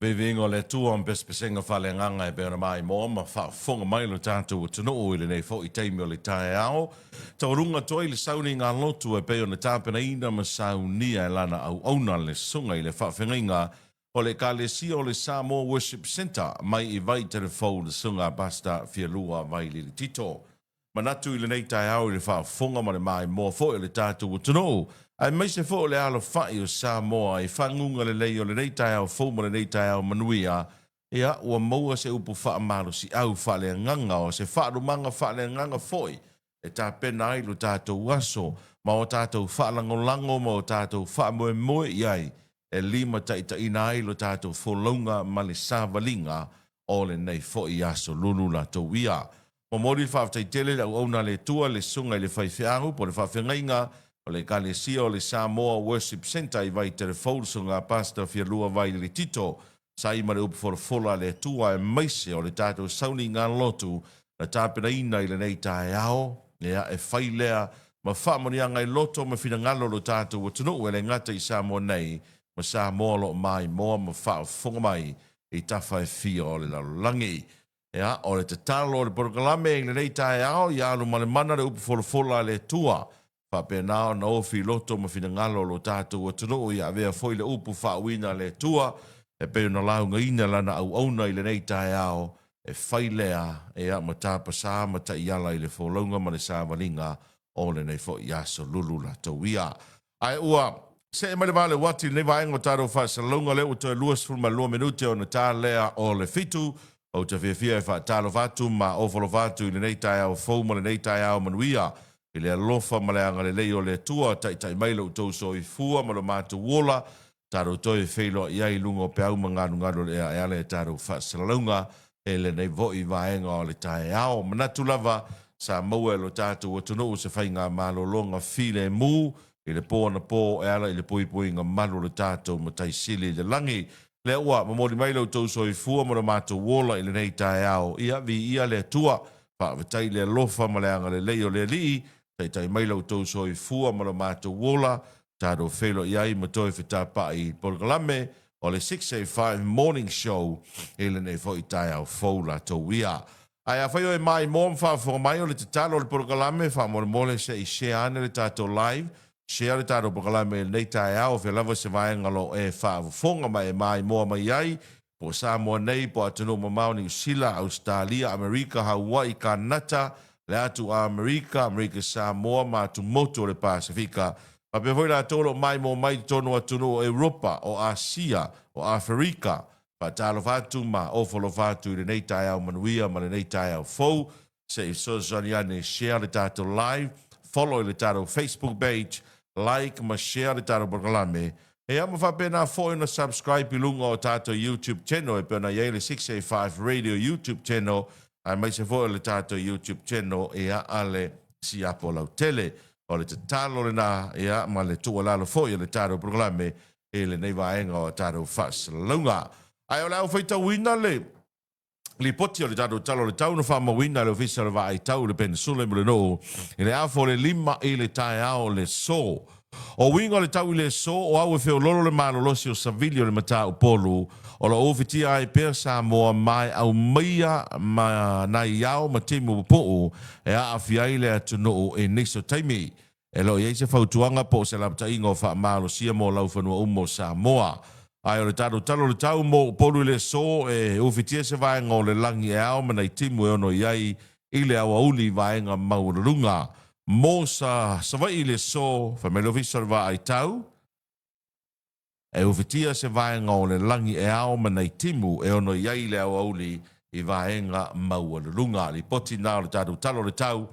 Bevingo le tua un pespesenga fale nganga e pēna mai mō, ma whafonga mai lo tātou o tunu o ile nei fo I teimi o le tae ao. Tau runga toi le sauni ngā lotu e pēo na tāpena ina ma saunia e lana au auna le sunga I le whawhenga o le ka le si o le Samoa Worship Center mai I vai te le fau le sunga basta fia lua vai li le tito. Manatu I le nei tae ao I le whafonga ma le mai mō fo I le tātou o tunu o. Ai mai se fo le alo fai o Samoa I whangunga le lei o le nei tai au fōma le nei tai au manuia ia ua maua se upu wha malo si au wha le nganga o se wha rumanga wha le nganga foi e tā pena ai lo tātou aso ma o tātou wha lango ma o tātou wha moe moe iai e lima taita ina ai lo tātou wholonga ma le sāwalinga o le nei foi aso lulula tau ia. Ma mori whawtai tele le au auna le tua le sunga I le whaiwhiangu po le whawhengainga o le kalesia o le Samoa Worship Center I vai te le fausunga pasta fia lua vai le tito sa I mare upu fola le tua e maise o le tātou sauni ngā lotu na tāpena ina I le nei tae ao ea e whailea ma whamonianga I loto ma whina ngalo lo tātou o tunu e le ngata I Samoa nei ma Samoa lo mai moa ma whafonga mai I tawhai fia o le lalangi ea o le te talo o le porokalame I le nei tae ao ia alu ma le mana le upu fola le tua Whapenao na ofi loto ma whina ngalo lo tātou o tunu ia vea foi le upu whawina le tua e peo na launga ina lana au auna I le nei tae ao e whailea e a ma tāpasa ma ta iala I le wholonga ma le sāwalinga o le nei fo iaso lulula tau ia. Ai ua, se e male vale wati ne vaengo tātou whasalonga le uto e luas fulma lua minute o na tā lea o le fitu o te whiawhia e whaatalo vatu ma ofolo vatu I le nei tae ao fau ma le nei tae ao manuia I le alofa ma le anga le leo le tua tai maila u tau so I fua ma lo mātu wola taro toi whailo iai lungo pe au ma nganu le e ale taro whasalunga e le nei voi vaenga o le tae ao manatu lava sa maua lo tātou o tunu se whainga malo longa file mu I le pō na pō e ala I le pui ngā malo le tātou ma tai sili le langi le ua ma mori maila u tau so I fua ma lo mātu wola I le nei tae ao ia vi ia le tua whaawatai le alofa ma le anga le leo le lii tai mai lau tau so I fua ma lo mātou wola, tāro whelo iai ma toi whitapa I Porokalame o le 685 Morning Show e le nei fo I tai au fōla tau ia. Ai a whaio e mai mōm whawhonga mai o le te talo le Porokalame, whamore mole se I share ane le tātou live, share le tātou Porokalame nei tai au, whi lava se vaenga lo e whawhonga mai e mai mō mai iai, po Samoa nei, po atunu ma Mauni Usila, Australia, Amerika, Hawaii, Kanata, le atu a Amerika Samoa ma atu moto le Pasifika. Ma pe voi la tolo mai mo mai tono atunu o Europa, o Asia, o Afrika. Pa talo fatu ma ofolo fatu I le nei tai au manuia ma le nei tai au fou. Se I so zaniane share le tato live, follow le tato Facebook page, like ma share le tato Porokalame. E ama fa pena fo na subscribe I lunga o tato YouTube channel e pena yele 685 Radio YouTube channel. Ai mai se fo le tātou YouTube channel e a ale si apo lau tele o le te talo le nā e a ma le tua lalo fo le tātou Porokalame e le nei vaenga o tātou whasalunga. Ai o lau whaita wina li poti o le tātou talo le tau na whama wina le ofisa le vai tau le peninsula mo le no e le afo le lima e le tae ao le so. O winga le tau I le so o au e wheo lolo le malolosi o Savilio le mata o polu o la ofitia ai pēr Samoa mai au maia ma nai iau ma timu po'u e a awhiai le atunu e niso taimi. E lo iei se whautuanga po se lapta ingo wha malolosia mo lau whanua umo Samoa. Ai o le tātou talo le tau mo polu le so e ofitia se vaenga o le langi e au ma nai timu e ono iai I le awa uli vaenga maurunga. Mo sa vai le so fa me lo visor va ai tau e ufitia se vaenga o le langi e ao manai timu e ono iai le au auli I vaenga maua le lunga li poti nā le tātou talo le tau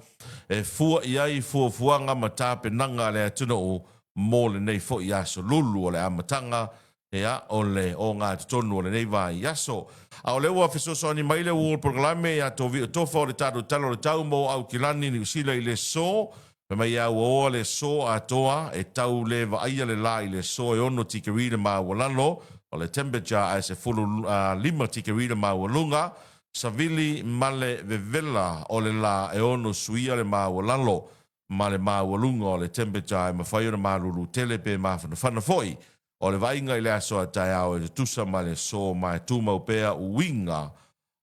e fua iai fuanga ma tāpe nanga le atuna o mo le nei fo I aso lulu o le amatanga e a o le o ngā tutonu o le nei vai aso. A o le ua fisoso ani mai le ua Porokalame a tovi o tofa o le tātou talo le tau mo au kilani ni usila I le so pe mai au o le so a toa e tau le vaia le la I le so e ono tikerida ma walalo o le temperature a se fulu lima tikerida ma walunga savili male vevela o le la e ono suia le ma walalo ma le ma walunga o le temperature e mawhaiona ma lulu tele pe ma whanafana foi. o le vainga i le aso a tai au e le tusa ma le so mai tu mau pea uinga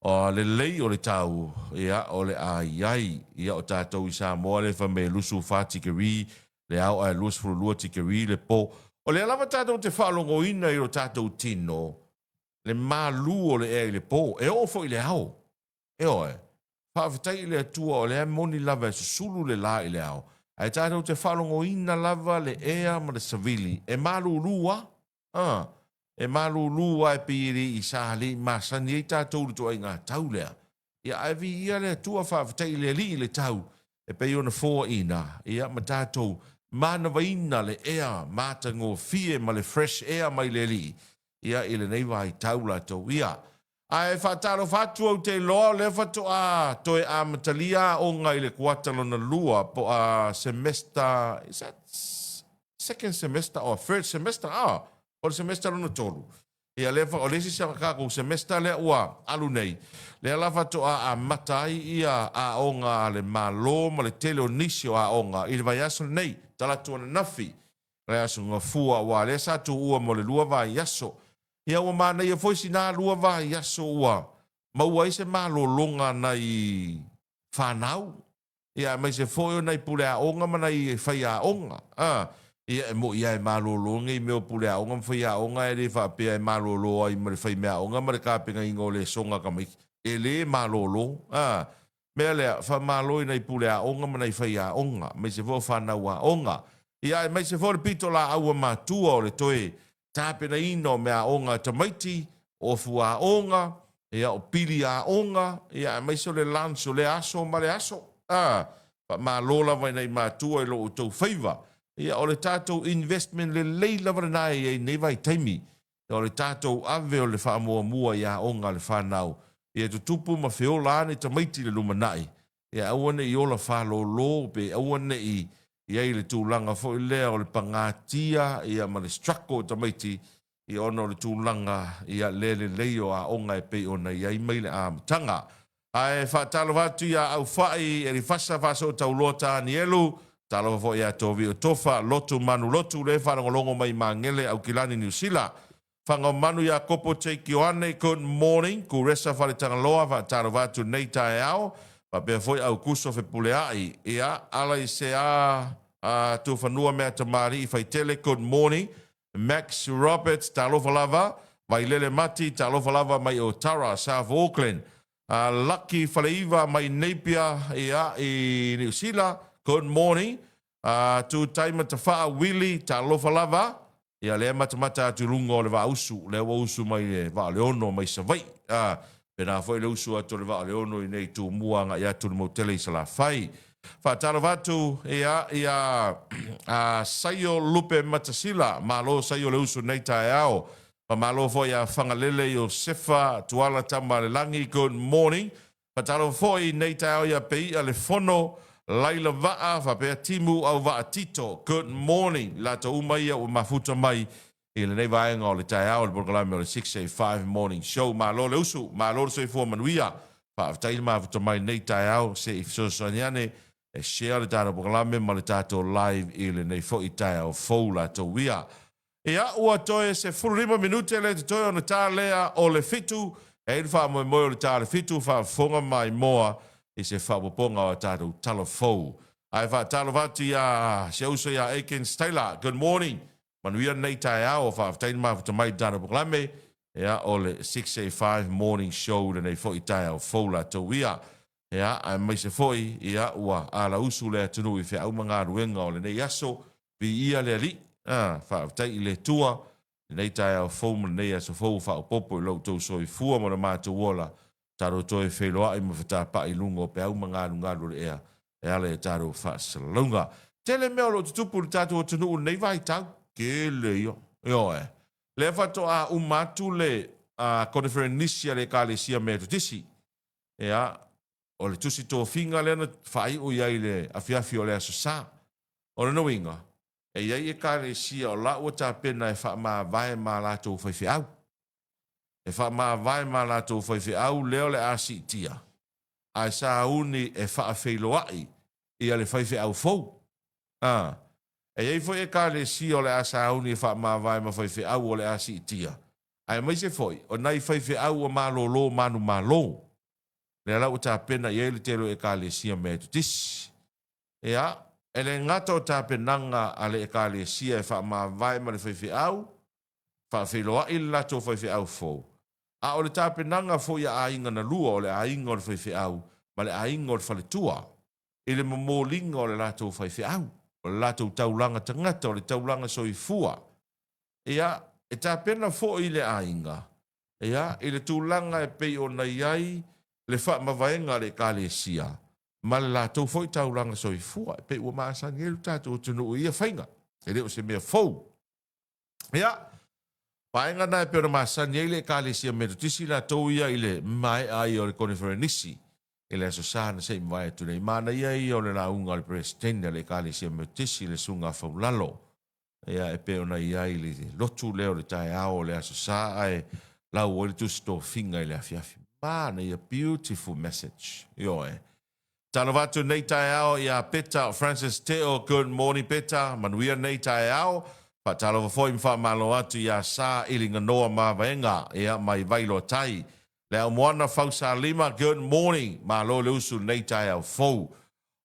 o le lei o le tau ia o le ai ia o tātou i Samoa le fa me lusu fati ke ri le au ai lus furu lua ti ke ri le po o le alava tātou te whalongo ina i o tātou tino le malu o le e le po e o fo i le au e o e whaafitai le atua o le moni lava e susulu le la i le au ai tātou te whalongo ina lava le ea ma le savili e malu lua e malu lua e piri i sahali masani e tātou le toa i ngā tau lea ia ai vi ia le atua whaafitai le li le tau e pei ona fōa ina ia ma tātou mana vaina le ea mātango fie ma le fresh air mai le li ia i le nei vai tau la tau ia ai whaataro whatu au te loa le whatu a toi a matalia o ngai le kuatalo na lua po a semester, is that second semester or third semester? O le semester na tolu. Ia le o le si kako semester le ua alu nei. Le ala whatu a matai ia a onga le malo ma le tele o nisio a onga i le vai aso nei talatu ana nafi. Le aso ngā fua wa le satu ua mo le lua vai aso. Ia ua mana ia foisi nā lua vai aso ua. Maua i se malo longa nei whanau. Ia mai se foio nei pule a onga ma nei whai a onga. Ia e mo ia e malo longa i meo pule a onga whai a onga e le whapea e malo loa i mare whai mea onga mare kāpenga ingo le songa kamik. E le malo lo. Mea lea wha malo i nei pule a onga ma nei whai a onga. Mai se fo whanau a onga. Ia e mai se fo le pito la aua mātua o le toe. Tāpena ino mea onga tamaiti, o fua onga, ia o pili a onga, ia mai so le lanso le aso ma le aso. Ma lola vai nei mātua i lo o tau whaiva. Ia o le tātou investment le leila varanai e nei vai taimi. Ia o le tātou ave o le wha mua ia onga le whanau. Ia tu tupu ma whiola ane tamaiti le lumanai. Ia awane i ola whalo lo, pe awane i ia i le tūlanga fo i lea o le pangatia ia ma le strako tamaiti i ono le tūlanga ia le leo a onga e pei ona ia i meile a matanga. Ai whaatalo watu ia au whai e li whasa whaso tau lota ni elu, talo fo ia tovi o tofa, lotu manu lotu le whanangolongo mai mangele au kilani New Zealand. Whanga manu ia kopo te kioane, good morning, ku resa whare tangaloa, whaatalo watu nei tae ao, pa pe foi au kuso fe puleai ia ala i se a tu fanua mea tamari i fai tele good morning Max Roberts talofa lava vai lele mati talofa lava mai o Tara South Auckland Lucky Faleiva mai Napier ia i New Zealand good morning tu taima tawha Willie talofa lava ia le matamata tu lungo le va usu le wa usu mai le va leono mai savai pena foi le usu atu le va leono i nei tu muanga ia tu mo tele sala fai fa tara vatu ia saio lupe matasila malo saio le usu nei taeao pa malo foi ia fangalele yo sefa tuala tama le langi good morning fa tara foi nei taeao ia pei ale fono laila vaa fa pe timu au va tito good morning la to umai o mafuta mai i le nei vaenga o le taeao le programa o le 685 morning show malo le usu malo se fo manuia fa tail ma futa mai nei taeao se if so soniane e share le tano programa ma le tato live i le nei fo i taeao fo la to wia ia ua toe se 45 minute le te toe o na tālea o le fitu e il fa mo mo le tāle fitu fa fonga mai moa i se whapoponga o tātou talo fou. Ai wha talo vatu ia se uso ia Aikens Taylor. Good morning. Manuia nei tae au o whaaftaini maa whata mai tāna poklame. Ia o le 685 morning show le nei fo i tae au fou la tau ia. Ia ai mai se foi ia ua ala usu le atunu i whea umanga ruenga o le nei aso. Vi ia le ali. Whaaftai le tua. Nei tae au fou ma nei aso fou wha popo i lau tau so i fua mo na mātou wola. Taro toe wheloa i mawhata pa i lungo pe au mga ngāru le ea. E ale e taro whaasalunga. Tele mea lo tutupu le tātou o tunu nei vai tau. Ke le io. Io e. Le whato a umatu le konferenisia le ka le sia mea tutisi. Ea. O le tusi tō whinga le ana whai o iai le awhiawhi o le aso sā. O le noinga. E iai e ka le sia o la ua tā pena e wha maa vai maa lātou whaiwhi au. E wha maa vai maa lātou whaiwhi au leo le asi tia. Ai sa uni e wha a whailoai i ale whaiwhi au fau. E ei foi e ka le si o le asa uni e wha maa vai ma fai whi au o le asi i tia. Ai mai se foi, o nai fai whi au o malo lo manu malo. Le alau ta pena i ele telo e ka le si a me tu tis. Ea, e le ngata o ta penanga a le e ka le si e wha maa vai ma le fai whi au, wha whi loa i lato fai whi au fo. A o le ta penanga fo ia a inga na lua o le a inga o le fai whi au, ma le a inga o le whale tua. I le mamolinga o le lato fai whi au. O le lato taulanga tangata o le taulanga soifua. Ia, e ta pena fo i le ainga. Ia, i le tūlanga e pei o nei ai, le wha mawaenga le ka le sia. Ma le lato fo i taulanga soifua, e pei ua maasani e lu tato o tunu ia whainga. E leo se mea fau. Ia, paenga na e peo na maasani e le ka le sia me tutisi la tau ia i le mai ai o le konifere nisi. E le aso sana se imwai atu nei. Mana ia i o le launga le presidente le ka le sia me tutisi le sunga faulalo. Ia e peo na ia i le lotu leo le tae ao le aso sa ai lau o le tusto finga i le afiafi. Mana ia beautiful message. Io e. Tana watu nei tae ao ia Peta Francis Teo. Good morning Peta. Manuia nei tae ao. Pa talo foi mfa malo atu ia sa ilinga noa ma vaenga. Ia mai vailo tai. Leo moana fausa lima. Good morning. Malo le usu nei tae ao fau.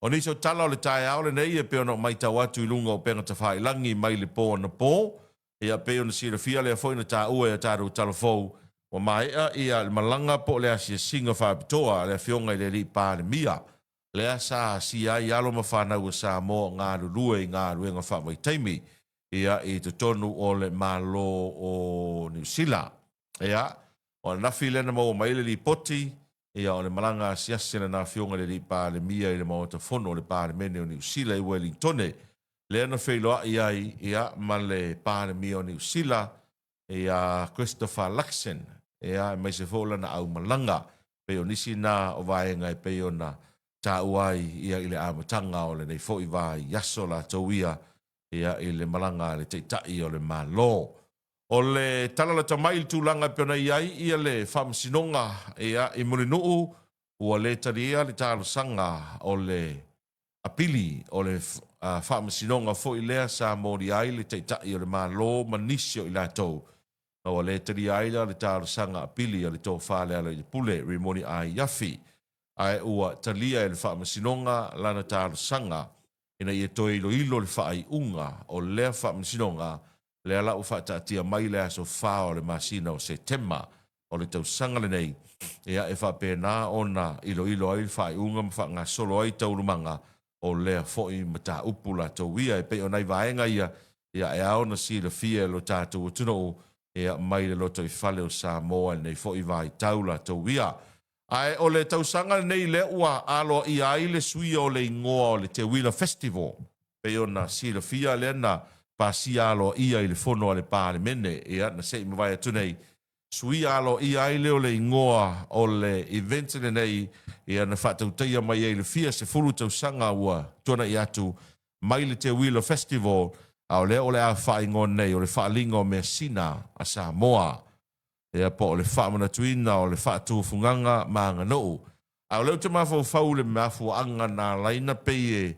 O niso tala o le tae ao le nei e peo no mai tau atu i lunga o penga tawhai langi mai le pō na pō. Ia peo na sira fia lea foi na tā ua e tāru tala fau. O mai ia le malanga po lea si singa whapitoa lea fionga i le li pāle mia. Lea sa si ai alo ma whanau sa mo ngā rurue i ngā ruenga whawai taimi. Ia i te tonu o le malo o New Zealand. Ia, o na whilena mo mai le li poti. Ia o le malanga siasina na fionga le li pāle mia i le maota fono le pāle mene o New Zealand i Wellingtone. Lea na whailoa ia ma le pāle mia o New Zealand ia Christopher Luxon. Ia mai se fola na au malanga. Peo nisi na o vaenga e peo na tā uai ia i le amatanga o le nei fo i vai yaso la tauia ia i le malanga le teitai o le malo. O le talala tamai tūlanga pena iai ia le whamsinonga ia i murinuu ua le taria le tālo sanga o le apili o le whamsinonga fo i lea sa mori ai le teitai o le malo manisio i lātou. O le taria ai le tālo sanga apili o le tō whālea le pule rimoni ai yafi. Ai ua talia e le whamsinonga lana tālo sanga ina i e toi ilo le whaai unga o lea whamsinonga le ala u whaatatia mai le aso whao le masina o September o le tau sanga le nei ea e whapena ona ilo ai le whaai unga mwha ngā solo ai taurumanga o lea foi mata upula tau ia e pe o nei vaenga ia e ao na si le fia lo tātou o tuno ea mai le loto i whale o Samoa nei foi vai taula tau ia. Ai o le tausanga nei le ua alo i ai le sui o le ingoa o le Te Wila Festival. Pe o na si le fia le na pa si alo i ai le fono le pāle mene e na sei mwai atu nei. Sui alo i ai le o le ingoa o le event le nei e na whatau teia mai e le fia se furu tausanga ua tuana i atu mai le Te Wila Festival au le o le a whaingo nei o le whaalingo me sina a Samoa. Ea po o le whaamana tuina o le whaatu funganga maanga noo. Au leo te mawhau whau le mafu anga nā laina pei e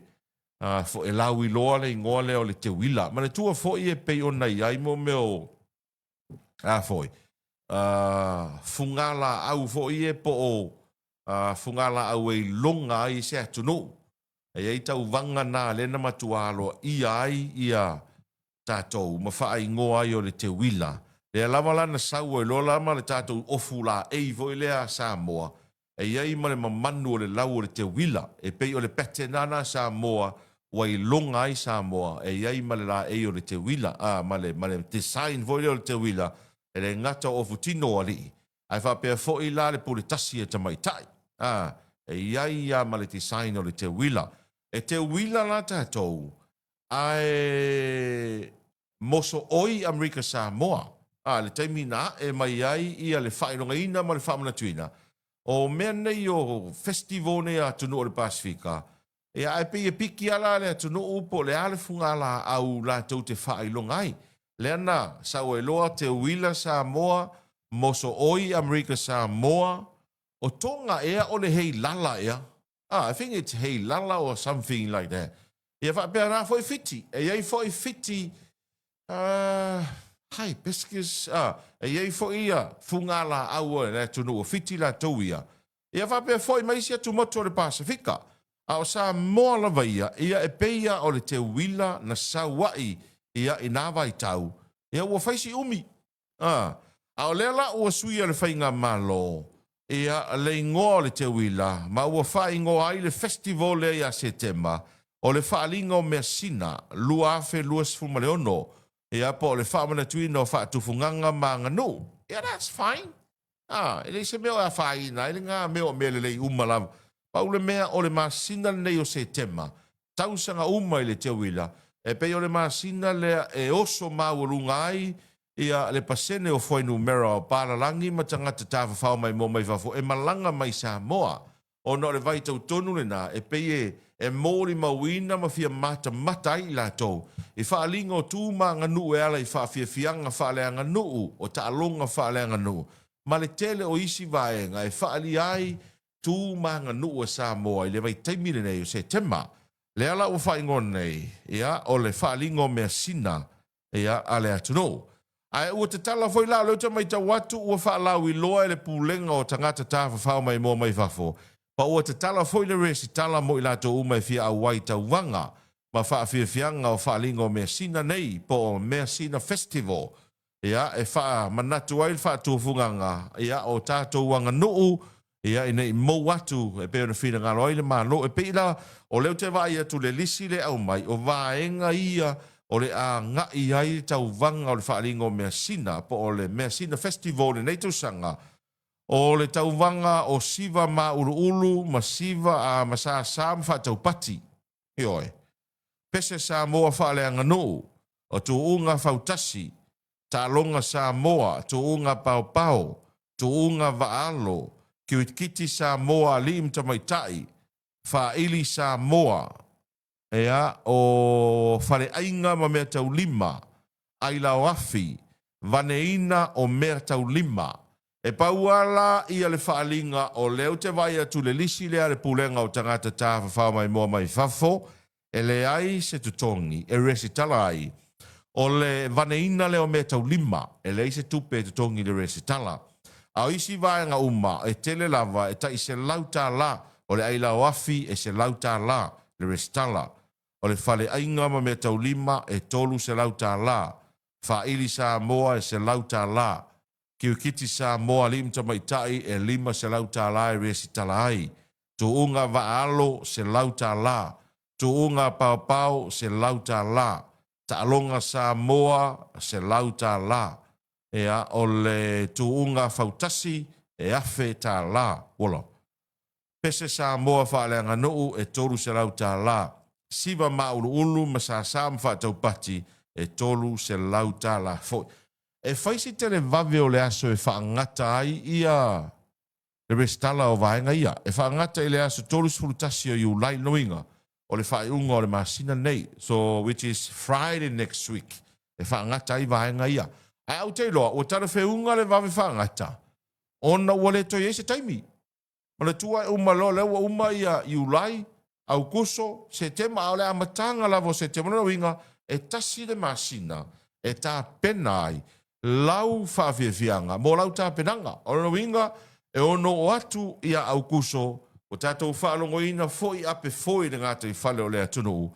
fo e lau i loa le ingoa leo le Te Wila. Ma le tua fo i e pei o nei ai mo meo foi. Fungala au fo i e po o fungala au e longa ai se atunu. E ei tau vanga nā le na matualo i ai ia tātou ma wha ingoa ai o le Te Wila. Le lava lana sau e lola ma le tātou ofu la ei vo i lea Samoa. E iai ma le mamanu o le lau o le Te Wila. E pei o le pete nana Samoa wa i longa ai Samoa. E iai ma le la ei o le Te Wila. Ma le design vo i lea o le Te Wila. E le ngata ofu tino ali. Ai whapea fo i la le pule tasi e tamaitai. E iai ia ma le design o le Te Wila. E Te Wila la tātou. Ai moso oi Amerika Samoa. Le taimina e mai ai ia le whainonga ina ma le whamana tuina. O mea nei o festival nei a tunu o le Pasifika. E ai pe e piki ala le a tunu upo le ale funga la au la tau te whailonga ai. Le ana sa o e loa Te Wila Samoa, moso oi Amerika Samoa, o tonga ea o le hei lala ea. I think it's hei lala or something like that. Ia whapea rā foi fiti. E iei foi fiti, hai, peskis, e iei foi ia, funga la aua, e tunu o fiti la tau ia. Ia whapea foi maisia tu moto le Pasifika. A o sa moa lava ia e peia o le te wila na sauai ia i nāwa i tau. Ia ua whaisi umi. A o lela ua sui le whainga malo. Ia le ingoa le te wila, ma ua wha ingoa ai le festival le ia Setema. O le whaalinga o mea sina, lua afe lua sifuma le ono. Ia po le whaamana tuina o whaatufunganga ma nganu. Yeah, that's fine. Ele se meo a whaina, ele ngā meo mele lei umalawa. Pau le mea o le masina nei o Setema. Tausanga uma i le te wila. E pe o le masina lea e oso maurunga ai, ia le pasene o whainu mera o Pāralangi ma tangata tāwha whao mai mō mai whafo. E malanga mai Samoa. O no le vai tau tonu le nā, e pe e mōri mawina ma fia mata matai la tau. I whaalinga o tūma nganu e ala i whaafia fianga whaalea nganu, o taalonga whaalea nganu. Ma le tele o isi vaenga, e whaali ai tūma nganu a Samoa, i le vai taimile nei o Setema. Le ala o whaingon nei, ia, o le whaalinga o mea sina, ia, ale atuno. Ai ua te tala foi la, leo te mai ta watu, ua whaalau i loa e le pūlenga o tangata tāwha whao mai mō mai whafo. Pa ua te tala foi le resi tala mo i lato umai fia au wai tau wanga, ma whaafia fianga o whaalinga o mea sina nei, po o mea sina festival. Ia, e wha manatu ai wha tūfunganga, ia, o tātou wanga nuu, ia, i nei mou atu, e peo na whina ngā roile mā no, e peila, o leo te vai atu le lisi le au mai, o vaenga ia, o le a ngai ai tau wanga o le whaalinga o mea sina, po o le mea sina festival le nei tausanga, o le tau wanga o siva ma ulu ulu, ma siva a masa sam wha tau pati, ioi. Pese sa moa whaaleanga no, o tu unga fautasi, ta longa sa moa, tu unga pau pau, tu unga vaalo, ki kiti sa moa lim tamaitai, fa ili sa moa, ea o fale ainga ma mea tau lima, aila o afi, vaneina o mea tau lima, e pauala ia le whaalinga o leo te vai atu le lisi lea le pulenga o tangata tāwha whao mai moa mai whafo, e le ai se tutongi, e resi tala ai, o le vaneina leo mea tau lima, e le se tupe e tutongi le resi tala. A isi vaenga uma, e tele lava, e ta i se lauta la, o le aila o afi, e se lauta la, le resi tala. O le fale ainga ma mea tau lima, e tolu se lauta la, fa ili sa moa e se lauta la, ki kiti sa moa limta mai tai e lima se lauta la e resi tala ai. Tu unga vaalo se lauta la. Tu unga pau pau se lauta la. Ta alonga sa moa se lauta la. Ea o le tu unga fautasi e afe ta la. Wolo. Pese sa moa whaaleanga nuu e toru se lauta la. Siva maulu ulu ma sa sam whaatau pati e toru se lauta la. E whaisi tele vave o le aso e whaangata ai ia le restala o vaenga ia. E whaangata i le aso toru sfurutasi o iu lai noinga o le whaeunga o le masina nei. So, which is Friday next week. E whaangata ai vaenga ia. Ai au te loa, o tara whiunga le vave whaangata. Ona ua le toi eise taimi. Ma le tua e umalo le ua uma ia iu lai, au kuso, se tema au le amatanga lavo se tema noinga, e tasi le masina, e tā pena ai, lau whawhiawhianga, mō lau tāpenanga. Ono winga, e ono o atu ia au kuso, o tātou whaalongo ina foi ape foi le ngāta i whale o le atunu,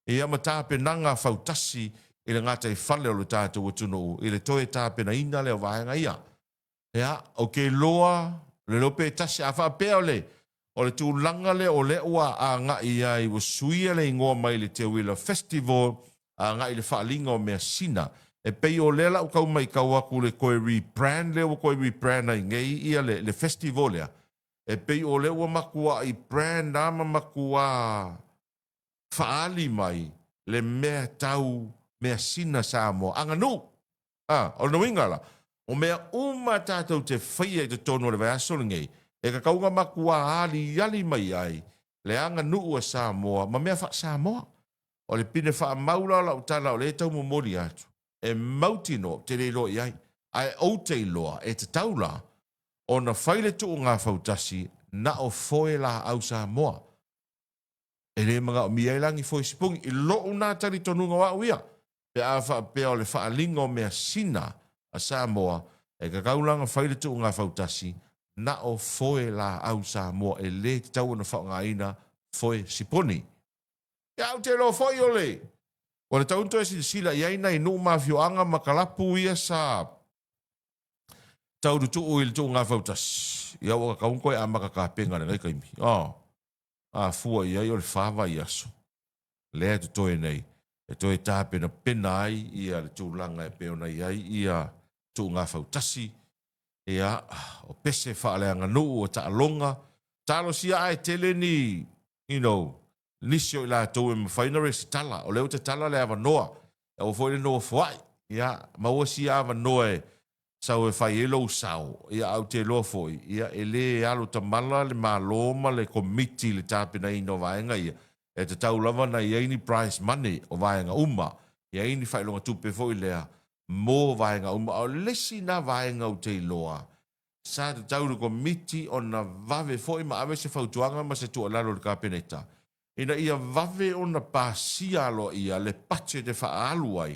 ia ma tāpenanga whautasi i le ngāta i whale o le tātou atunu, i le toe tāpena ina leo vahenga ia. Ia, o ke loa, le lope tasi a whapea o le tūlanga le o le ua a ngā ia i wasuia le ingoa mai le te wila festival, a ngā i le whaalinga o mea sina, e pei o lela u kau mai kau aku le koe rebrand le o koe rebrand ai ngei ia le festival lea. E pei o le ua makua i brand ama makua whaali mai le mea tau mea sina Samoa. Anga nu! O na wingala. O mea uma tātou te whaia i te tono le vai asole ngei. E ka kaunga makua ali yali mai ai. Le anga nu ua Samoa. Ma mea wha Samoa. O le pine wha maula la utala o le tau momori atu. E mautino te reilo i ai. Ai o te iloa e te taula. O na whaile tu o ngā whautasi na o foe la au Samoa. e le mga o mia ilangi foi sipungi i lo una tari tonunga wa uia pe a fa pe o le fa lingo mea sina a Samoa e ka kaulanga faile tu nga fautasi na o foi la au Samoa e le tau na fa nga ina foi siponi ya o te lo foi o le o le tau to sila ia ina inu mafioanga makalapu ia sa tau tu o il tu nga fautasi ia o ka kaunko e amaka ka penga ngai kaimi a fua ia i o le fava i aso. Lea tu toe nei. E toe tā pena pena ai ia le tūlanga e peona ai ia tū ngā fautasi. Ia o pese whaaleanga nuu o ta alonga. Talo si ai tele ni, nisio i la tau e mwhainare si tala. O leo te tala le ava noa. E o fwere noa fwai. Ia, maua si ava noa e sau e whai elo sau. Ia au te loa foi. Ia e le alo tamala le maloma le komiti le tāpena ino vaenga ia. E te tau lava na ia ini prize money o vaenga uma. Ia ini whailonga tupe foi lea mō vaenga uma. O lesi na vaenga o te loa. Sa te tau le komiti o na vave foi ma ave se fautuanga ma se tua lalo le kāpeneta. Ina ia vave o na pāsia alo ia le pache te whaalu ai.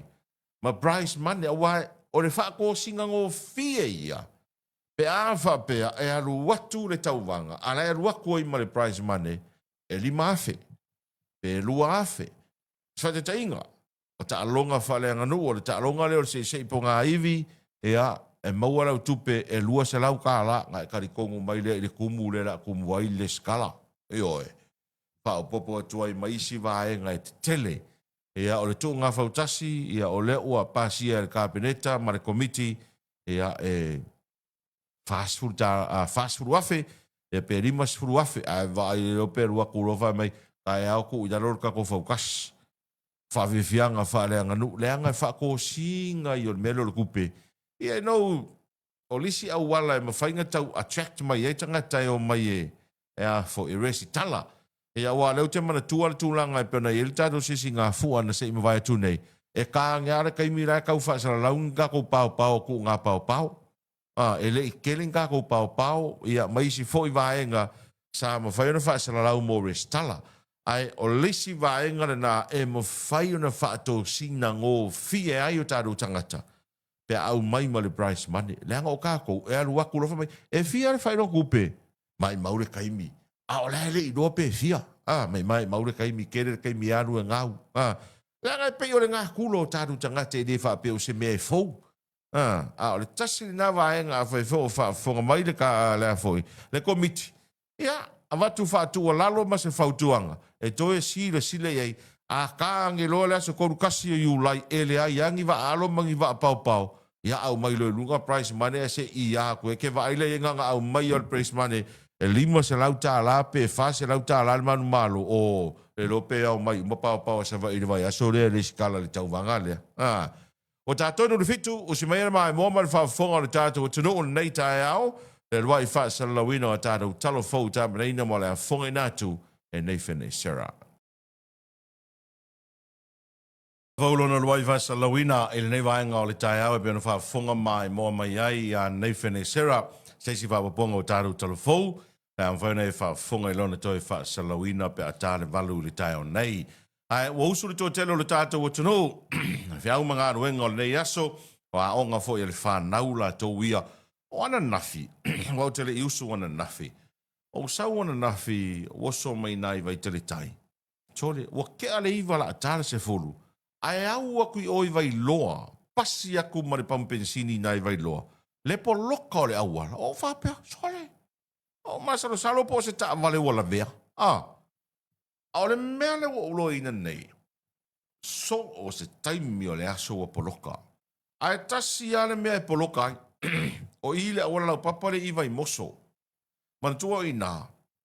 Ma prize money a wae o le whaako singa ngō fie ia. Pe awha pea e aru watu le tauwanga. Ala e aru ako i ma le prize money e lima afe. Pe lua afe. Sfate tainga. O ta alonga whaleanga nu. O le ta alonga leo se seipo ngā iwi. Ea e maua lau tupe e lua se lau kāla. Ngā e karikongu mai le i le kumu le la kumu ai le skala. E oe. Pao popo atua i maisi vaenga e te tele. Ia o le tū ngā fautasi, ia o le ua pāsia le kāpeneta, ma le komiti, ia e fast food afe, ia pe rimas furu afe, a vai le o peru a kurofa mai, ka e au ku i dalor ka ko faukas. Whawhiwhianga, whaaleanga nu, leanga e whako singa i o melo le kupe. Ia no, o lisi au wala e mawhainga tau attract mai, e tanga tai o mai e a fo i resi tala. Ia wa leo te mana tua le tūlanga e pena i le tātou sisi ngā fua na se ima vai atu nei. E kā ngiara kai mira kau whaasara launga kou pao pao ku ngā pao pao. E le i kelinga kou pao pao. Ia maisi fo i vaenga sa ma whaiona whaasara lau mo restala. Ai o lesi vaenga le nā e ma whaiona whaatou sina ngō fie ai o tātou tangata. Pe au mai ma le price money. Leanga o kākou e alu waku rofa mai. E fia le whaino kupe. Mai maure kaimi. O le i doa pe fia. Mai maure kaimi kere kaimi aru e ngau. Langa e pei o le ngā kulo o tāru tangata e defa pe o se mea e fau. O le tasi na vaenga a whai fau whonga mai le ka lea foi. Le komiti. Ia, a watu whaatua lalo ma se fautuanga. E toe sile ei. A ka ange loa lea se koru kasi o iulai. E le ai angi wa alo mangi wa pau pau. Ia au mai lo lunga price money a se i a koe. Ke wa aile inga au mai o le price money. E lima se lau tā la pe fa se lau tā la manu malo o le lope au mai uma pao pao sa vai vai aso le le skala le tau vanga le o tātou no fitu o se mai mai mo mai fa fonga le tātou tunu o nei tai au le wai fa sa lawina o tātou talo fo tā reina mo le fonga natu e nei fene sera Vaulo na wai fa sa lawina e nei vaenga o le tai au e pe no fa fonga mai mo mai ai a nei fene sera Seisi fa ponga o tātou talo fo Pea mwhauna e wha whonga i lona toi wha salawina pe a tāle walu le tai o nei. Wa usu le tō telo le tātou o tano. Whiau mga aruenga o le nei aso. Wa onga fo i le whanau la tō ia. O ana nafi. Wa o tele i usu ana nafi. O sau ana nafi. Waso mai nai vai tele tai. Tole, wa ke ale iwa la a tāle se folu. Ai au aku i oi vai loa. Pasi aku mare pampensini nai vai loa. Le po loka o le awala. O whapea, sole. O masalo salo po se ta vale wala vea. O le mea le ulo ina nei. So o se taimi o le aso o poloka. Ai tasi ale mea e poloka ai. O i le awala lau papare iwa i moso. Manatua i nā.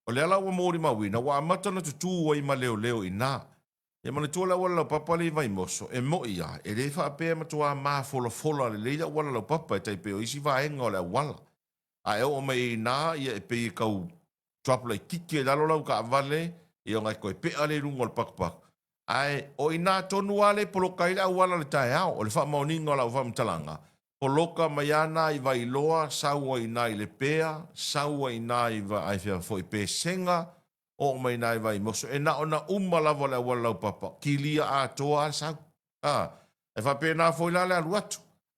O le ala ua mori mawina. Wa amatana tutu wa ima leo leo i nā. E manatua le awala lau papare iwa i moso. E mo ia. E le wha apea matua maa fola fola. Le leila awala lau papa e taipe o isi wa enga o le awala. A o mai nā ia e pei kau trapula i kiki e lalo lau ka avale i o ngai koe pea le rungo le pakpak. Ai o i nā tonu ale poloka i le awala le tae au o le wha maoninga o lau wha mtalanga. Poloka mai ana i vai loa, saua i nā i le pea, saua i nā i vai whia fo i pe senga, o mai nai vai moso e na ona lava le wala papa kilia a toa sa e fa pena foi la le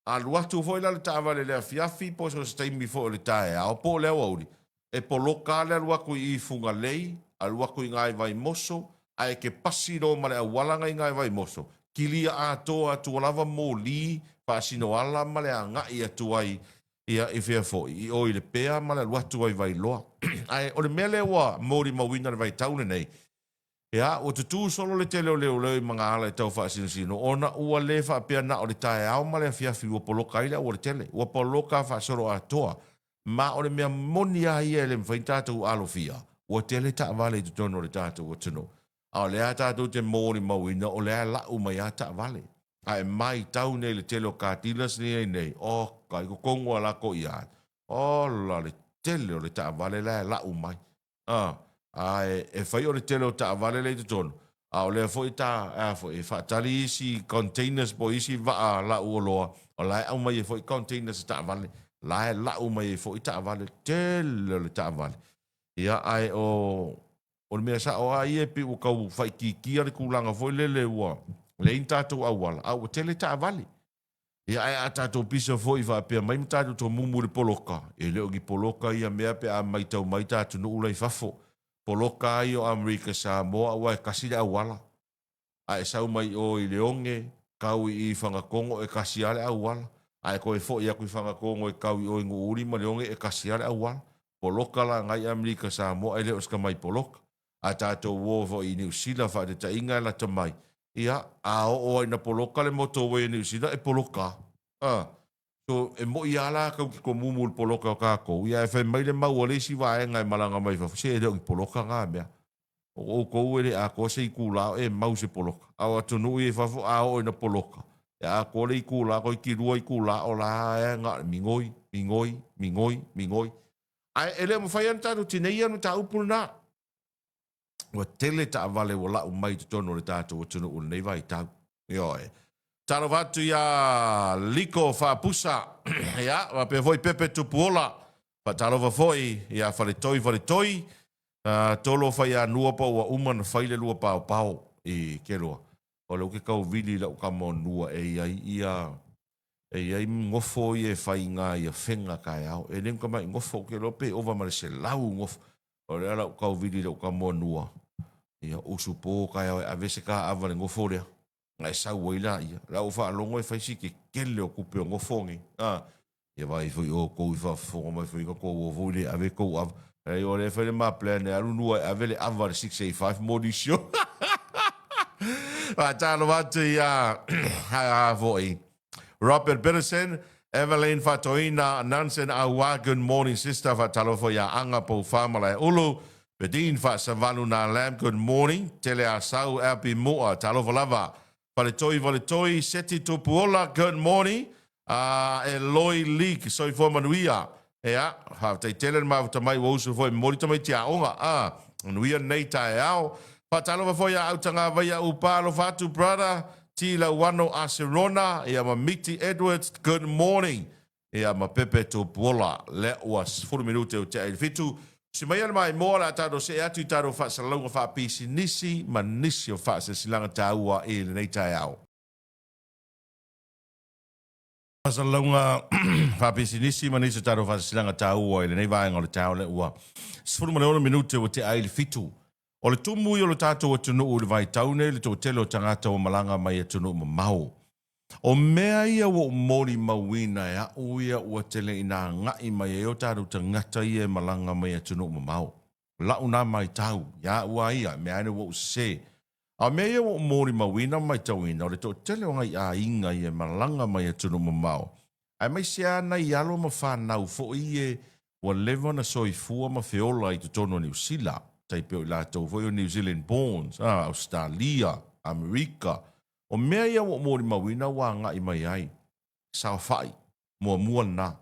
alu atu foi la le tavale le afiafi po so staimi fo le tae a po le auri e po lokale alu aku i funga lei alu aku i ngai vai moso ai ke pasi no male a wala ngai vai moso kilia a toa tu lava mo li pa sino ala male a ngai atu ai ia e fea fo i o i le pea male alu atu ai vai loa ai o le mele wa mori mawina le vai taune nei ia o te tū solo le tele o leo leo i mga ala e tau wha sino ona ua le wha pia na o le tae au ma le fiafi ua poloka ila o le tele ua poloka wha soro a toa ma o le mea moni a ia le mwhain tātou alo fia ua tele ta vale i tutono o le tātou o tino a o lea tātou te mori mawina o lea lau mai a ta vale a e mai tau nei le tele o kātilas nei o kai ko kongo ala ko ia o la le tele o le ta vale lea lau mai ai e fai o le tele o ta vale le tono a o le foi ta a foi fa tali si containers po isi va la o lo o la au mai foi containers ta vale la o mai foi ta vale tele le ta vale ia ai o me sa o ai e pi o ka fai ki ar kulanga foi le wa le inta to awala a o tele ta vale ia ai ata to piso foi va pe mai mta to mumu le poloka e le o gi poloka ia me pe a mai tau mai ta no ulai fafo poloka ai o Amerika Samoa ua e kasi le awala. A e sau mai o i leonge, kau i whangakongo e kasi ale awala. A e koe fo i aku i whangakongo e kau i o ingo uri ma leonge e kasi ale awala. Poloka la ngai Amerika Samoa e leo ska mai poloka. A tātou wovo i New Zealand wha te ta inga la ta mai. Ia, a o ina poloka le moto we New Zealand e poloka. So e mo ia la ka ko mumul poloka ka ko ia e fe mai le mau le si va nga malanga mai fa se de poloka nga me o ko ele a ko se ku la e mau se poloka a to no e fa a o na poloka ya ko le ku la ko ki ruai ku la o la e nga mingoi ai ele mo fa yanta to tinei anu ta upuna o tele ta vale o la o mai to no le ta to no nei vai ta yo e taro watu ia liko whapusa, ia, wa pe foi pepe tupuola, pa taro wa foi, ia whare toi, tolo whai a nua pa ua umana whaile lua pao pao, i ke roa. O leo ke kau vili lau ka mo nua, e ai ngofo i e whai ngā ia whenga kai au, e nem ka mai ngofo ke lope, ova mare se lau ngofo, o leo lau kau vili lau ka mo nua, ia usu po kai au, a vese ka avale ngofo rea. Ngai sa waila ia la o fa longo e faisi ke kele o kupe o ngofongi ia vai foi o ko fa fo mai foi ko o vole ave ko av e o le fele ma plan e alu no ave le avar 685 modisio va talo vatu ia ha voi Robert Peterson Evelyn Fatoina Nansen Awa good morning sister va talo fo ia anga po family ulu Bedin fa savalu na lam good morning tele asau api moa talo lava Vale toi, seti tupuola, good morning. Eloi League, soi for manuia. Ea, te tele ma tamai wosu foi mori tamai tia onga. Nuia nei tae au. Patalo va foi au tanga vai au palo fatu brother. Tila wano aserona. Ea ma Miti Edwards, good morning. Ea ma Pepe tupuola. Le was 4 minute o te fitu. Si mai ana mai moa tado se atu tado fa salonga fa pisi nisi ma nisi o fa se silanga taua e le nei tai au. Salonga fa pisi nisi ma nisi tado fa silanga taua e le nei vai ngole tau le ua. Sfuru mana ona minute o te ai le fitu. O le tumu i o le tato o tunu o le vai taune le to telo tangata o malanga mai e tunu ma mau. O mea ia wo mori mawina ya uia ua tele ina ngai mai e o taru tangata ia malanga mai e tunu mamau. La una mai tau, ya ua ia, mea ane wo se. A mea ia wo mori mawina mai tau ina, o le to tele o ngai a inga ia malanga mai e tunu mamau. Ai mai se ana i alo ma whanau fo ie wa lewa na soifua ma feola i tutono New Zealand. Taipeo i la tau fo New Zealand Bonds, Australia, Amerika, o mea ia wo mori mawina wa ngai mai ai. Sao fai. Mua na.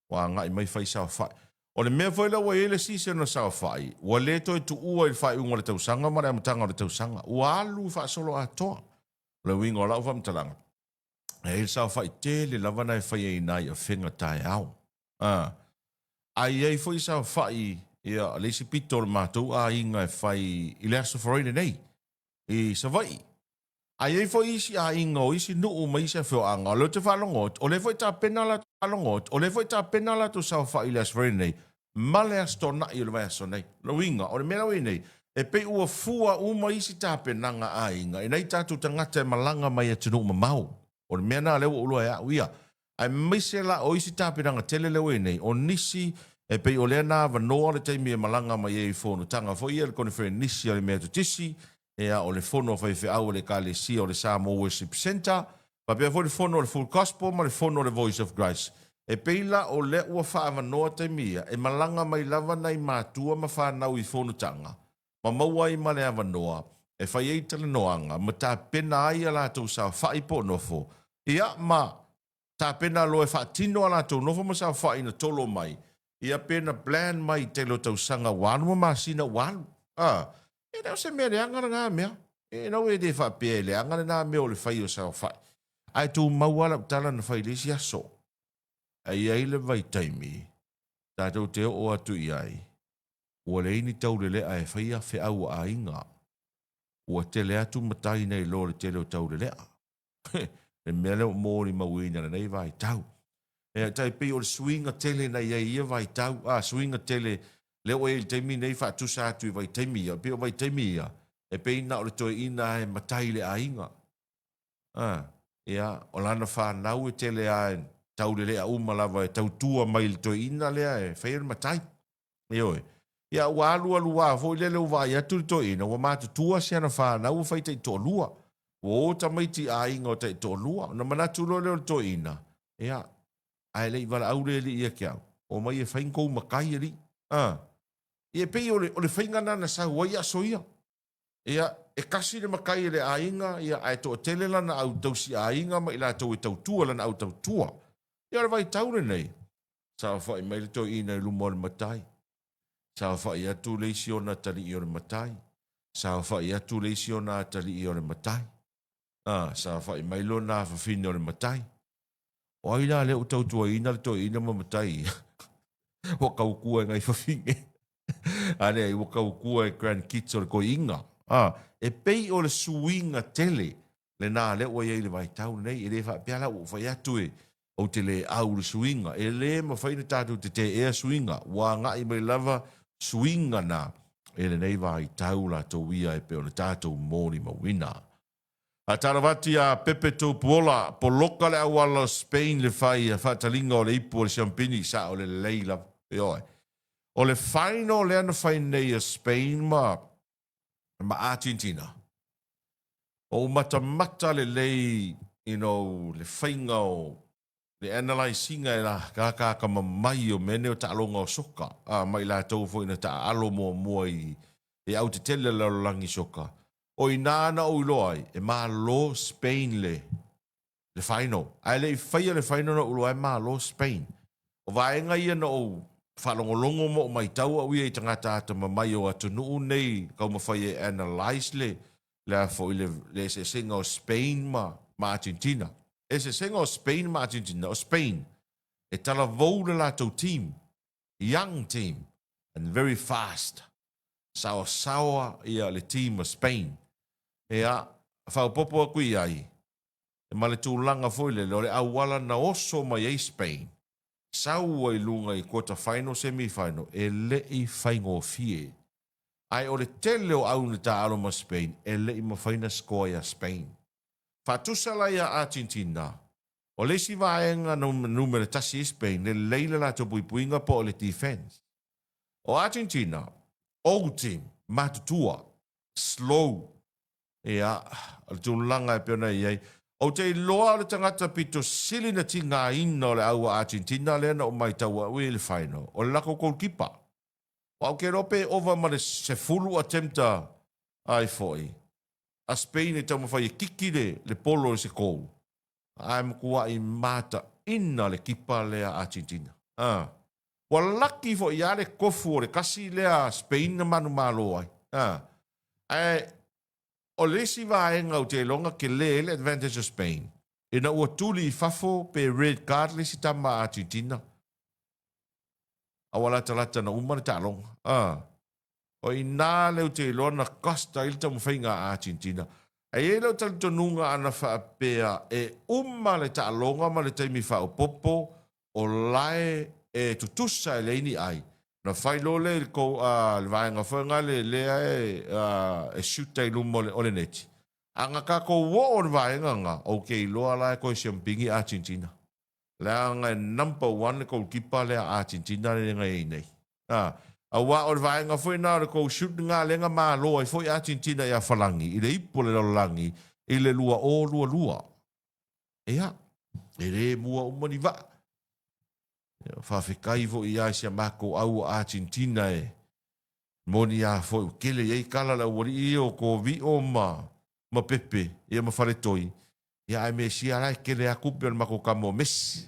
Wa ngai mai fai sao fai. O le mea fai la wa ele si se no sao fai. Wa le toi tu ua il fai unga le tausanga ma le amatanga le tausanga. Wa alu fa solo atoa. Le winga o lau fa mtalanga. E il sao fai te le lavana e fai e nai a whenga tae au. Ai ei fai sao fai Ia, le si pito le mātou a inga e whai i le aso whareine nei. I sa vai. Ai ei fo isi a inga o isi nuu ma isi a whio anga. O le te whalongot, o le fo i tā pena la whalongot, o le fo i tā pena la tu sao whai i le aso whareine nei. Ma le aso tō nai o le vai aso nei. Lo inga, o le mena wei nei. E pe ua fua uma isi tā penanga a inga. E nei tātou tangata e malanga mai e tunu ma mau. O le mena lewa ulua e a uia. Ai mise la o isi tā penanga tele lewa nei. O nisi e pe o lena va noa le taimi e malanga mai e fono tanga fo ia le kone whare nisi o le mea tutisi e a o le fono whai whi au le ka le si o le Samoa Worship Center pa pia fo le fono o le Full Gospel ma le fono o le Voice of Grace e peila o le ua wha va noa taimi e malanga mai lava nei mātua ma whanau i fono tanga ma maua i ma le ava noa e whai eita le noanga ma tā pena ai a lātou sa whai po nofo ia ma tā pena lo e wha tino a lātou nofo ma sa whai na tolo mai ia pena plan mai te lo tau sanga wanu ma sina wanu. E nau se mea le angara ngā mea. E nau e te wha pia le angara ngā mea o le whai o sa whai. Ai tū mauala tala na whai le si aso. Ai ai le vai taimi. Tātou te o atu i ai. Ua le ini tau le lea e whai a whi au a inga. Ua te le atu matai nei lo le te leo tau le lea. Le mea leo mōri mawina nei vai tau. E tai pe o swinga tele na ia vai tau swinga tele le o el temi nei fa tu sa tu vai temi pe o vai temi e pe na o to ina e matai le ainga ia o lana fa na o tele a tau le a uma lava e tau tua mai to ina le e fa matai e oi ia wa lu wa fo le vai tu to ina o ma tua se na fa na o fa te to lua o ta mai ti ainga o te to lua na mana tu lo le to ina ia ai le wala aure li ia kia o mai e fain kou makai ali ia pe o le fainga na sa wai aso ia e kasi le makai le ainga ia ai to tele lana au tau si ainga ma ila tau e tau tua lana au tau tua ia le vai taure nei sa fa i mai le to ina lu mo le matai sa fa ia tu le si ona tali i o le matai sa fa ia tu le si ona tali i o le matai sa fa i mai lo na fa fini o le matai o ina le o tau tua ina le to ina mamatai. O kau kua ngai whawhinge. Ane, o kau kua e grand kids o le ko inga. E pei o le suinga tele. Le nā le o iei le vai tau nei. E le wha piala o whai atu e o te le au le suinga. E le ma whaina tātou te ea suinga. Wa ngai mai lava suinga na. E le nei vai tau la tau ia e pe o le tātou mōni mawina. A tarawati a Pepe Tupuola, po loka le awala Spain le fai a whatalinga o le ipu o le champini sa o le leila. O le whaino le ana whai nei a Spain ma Argentina. O mata le lei, le whainga o le analysinga e la kaka ka mamai o mene o ta'alonga o soka. Mai la tau fo ina ta alo mua i au te tele la langi soka. O inana o iloai e malo Spain le final. Ai le faia le final no uloai malo Spain. O vaenga ia no whalongolongo mo mai tau au ia i tangata ata mamai o atu nuu nei kau mawhai e analyse le a fo le se senga o Spain ma Argentina. E se senga o Spain ma Argentina. O Spain e tala vou le lato team. Young team. And very fast. Sawa ia le team of Spain. Ea, whaupopo a kui ai. E male tūlanga foile, le awala na oso mai ei Spain. Sau ai lunga i quarter final, semi-final, e le i whaingo fie. Ai o le tele o au na ta alo ma Spain, e le i ma whaina skoa ia Spain. Whatusala ia Argentina. O le si vaenga numere tasi i Spain, le leila la to puipuinga po o le defense. O Argentina, old team, matutua, slow, ia, al tūlanga e peona iei. O te loa le tangata pito sili na ti ngā ina o le aua Argentina le na o mai taua ui le whaino. O le lako goalkeeper. O au ke rope ova ma le se fulu attempta ai foi. A Spain e tau mawhai e kiki le polo le se kou. Ai mkua i mata ina le kipa lea Argentina. Wa laki fo i ale kofu o le kasi lea Spain na manu malo ai. Ai, o lesi vaenga o te longa ke le advantage of Spain. E na ua tuli i fafo pe red card lesi tama Argentina. awala talata na uma le talonga. O ina leo te lona costa il tamu whainga a Argentina. E leo tali tonunga ana whaapea e uma le talonga ma le taimi whao popo o lae e tutusa e leini ai. Na whai lo le ko le vaenga whainga le lea e siuta i lumo o le neti. Anga kako wo o le vaenga nga o ke iloa lae koe siampingi Argentina. Lea nga number 1 ko kipa lea Argentina le ngai nei. A wa o vaenga foi na ko shoot nga lenga ma lo ai foi Argentina ia falangi i le ipo le langi i le lua o lua. Ea, e re mua umani va. Fa fikai vo ia sia mako au Argentina e. Moni a foi kele ei kala la wori i o ko vi o ma pepe ia ma fale toi. Ia ai me sia lai kele a kupe ma ko kamo Messi.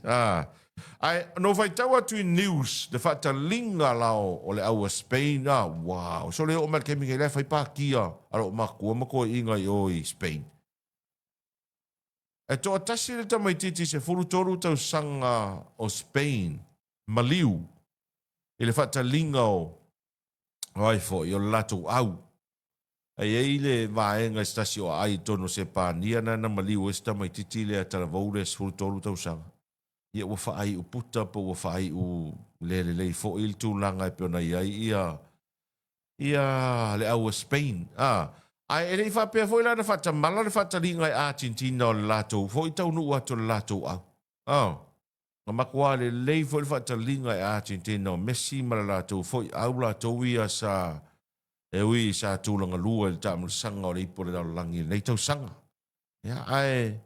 Ai no vai taua tu news de fata linga lao o le au Spain wow so le o mal kemi le fai pa kia aro maku ma ko inga o i Spain e to tasi le tamai titi se furu toru tau sanga o Spain maliu ele fata linga o ai fo yo lato au ai le vaenga stasi o ai tono se pa nia na maliu esta mai titi le tala voles furu toru tau sanga ia ua whaai u puta po ua whaai u le fo il tu langa e peona ia le au Spain. Ai e rei whapea fo ilana whata mala le whata ringa e Argentina o le lato. Fo i tau nu atu le lato au. Nga makua le lei fo le whata ringa e Argentina o Messi ma le lato. Fo i au lato ia sa e ui sa tūlanga lua le tamu sanga o le ipo le lau langi. Nei tau sanga. Ia ai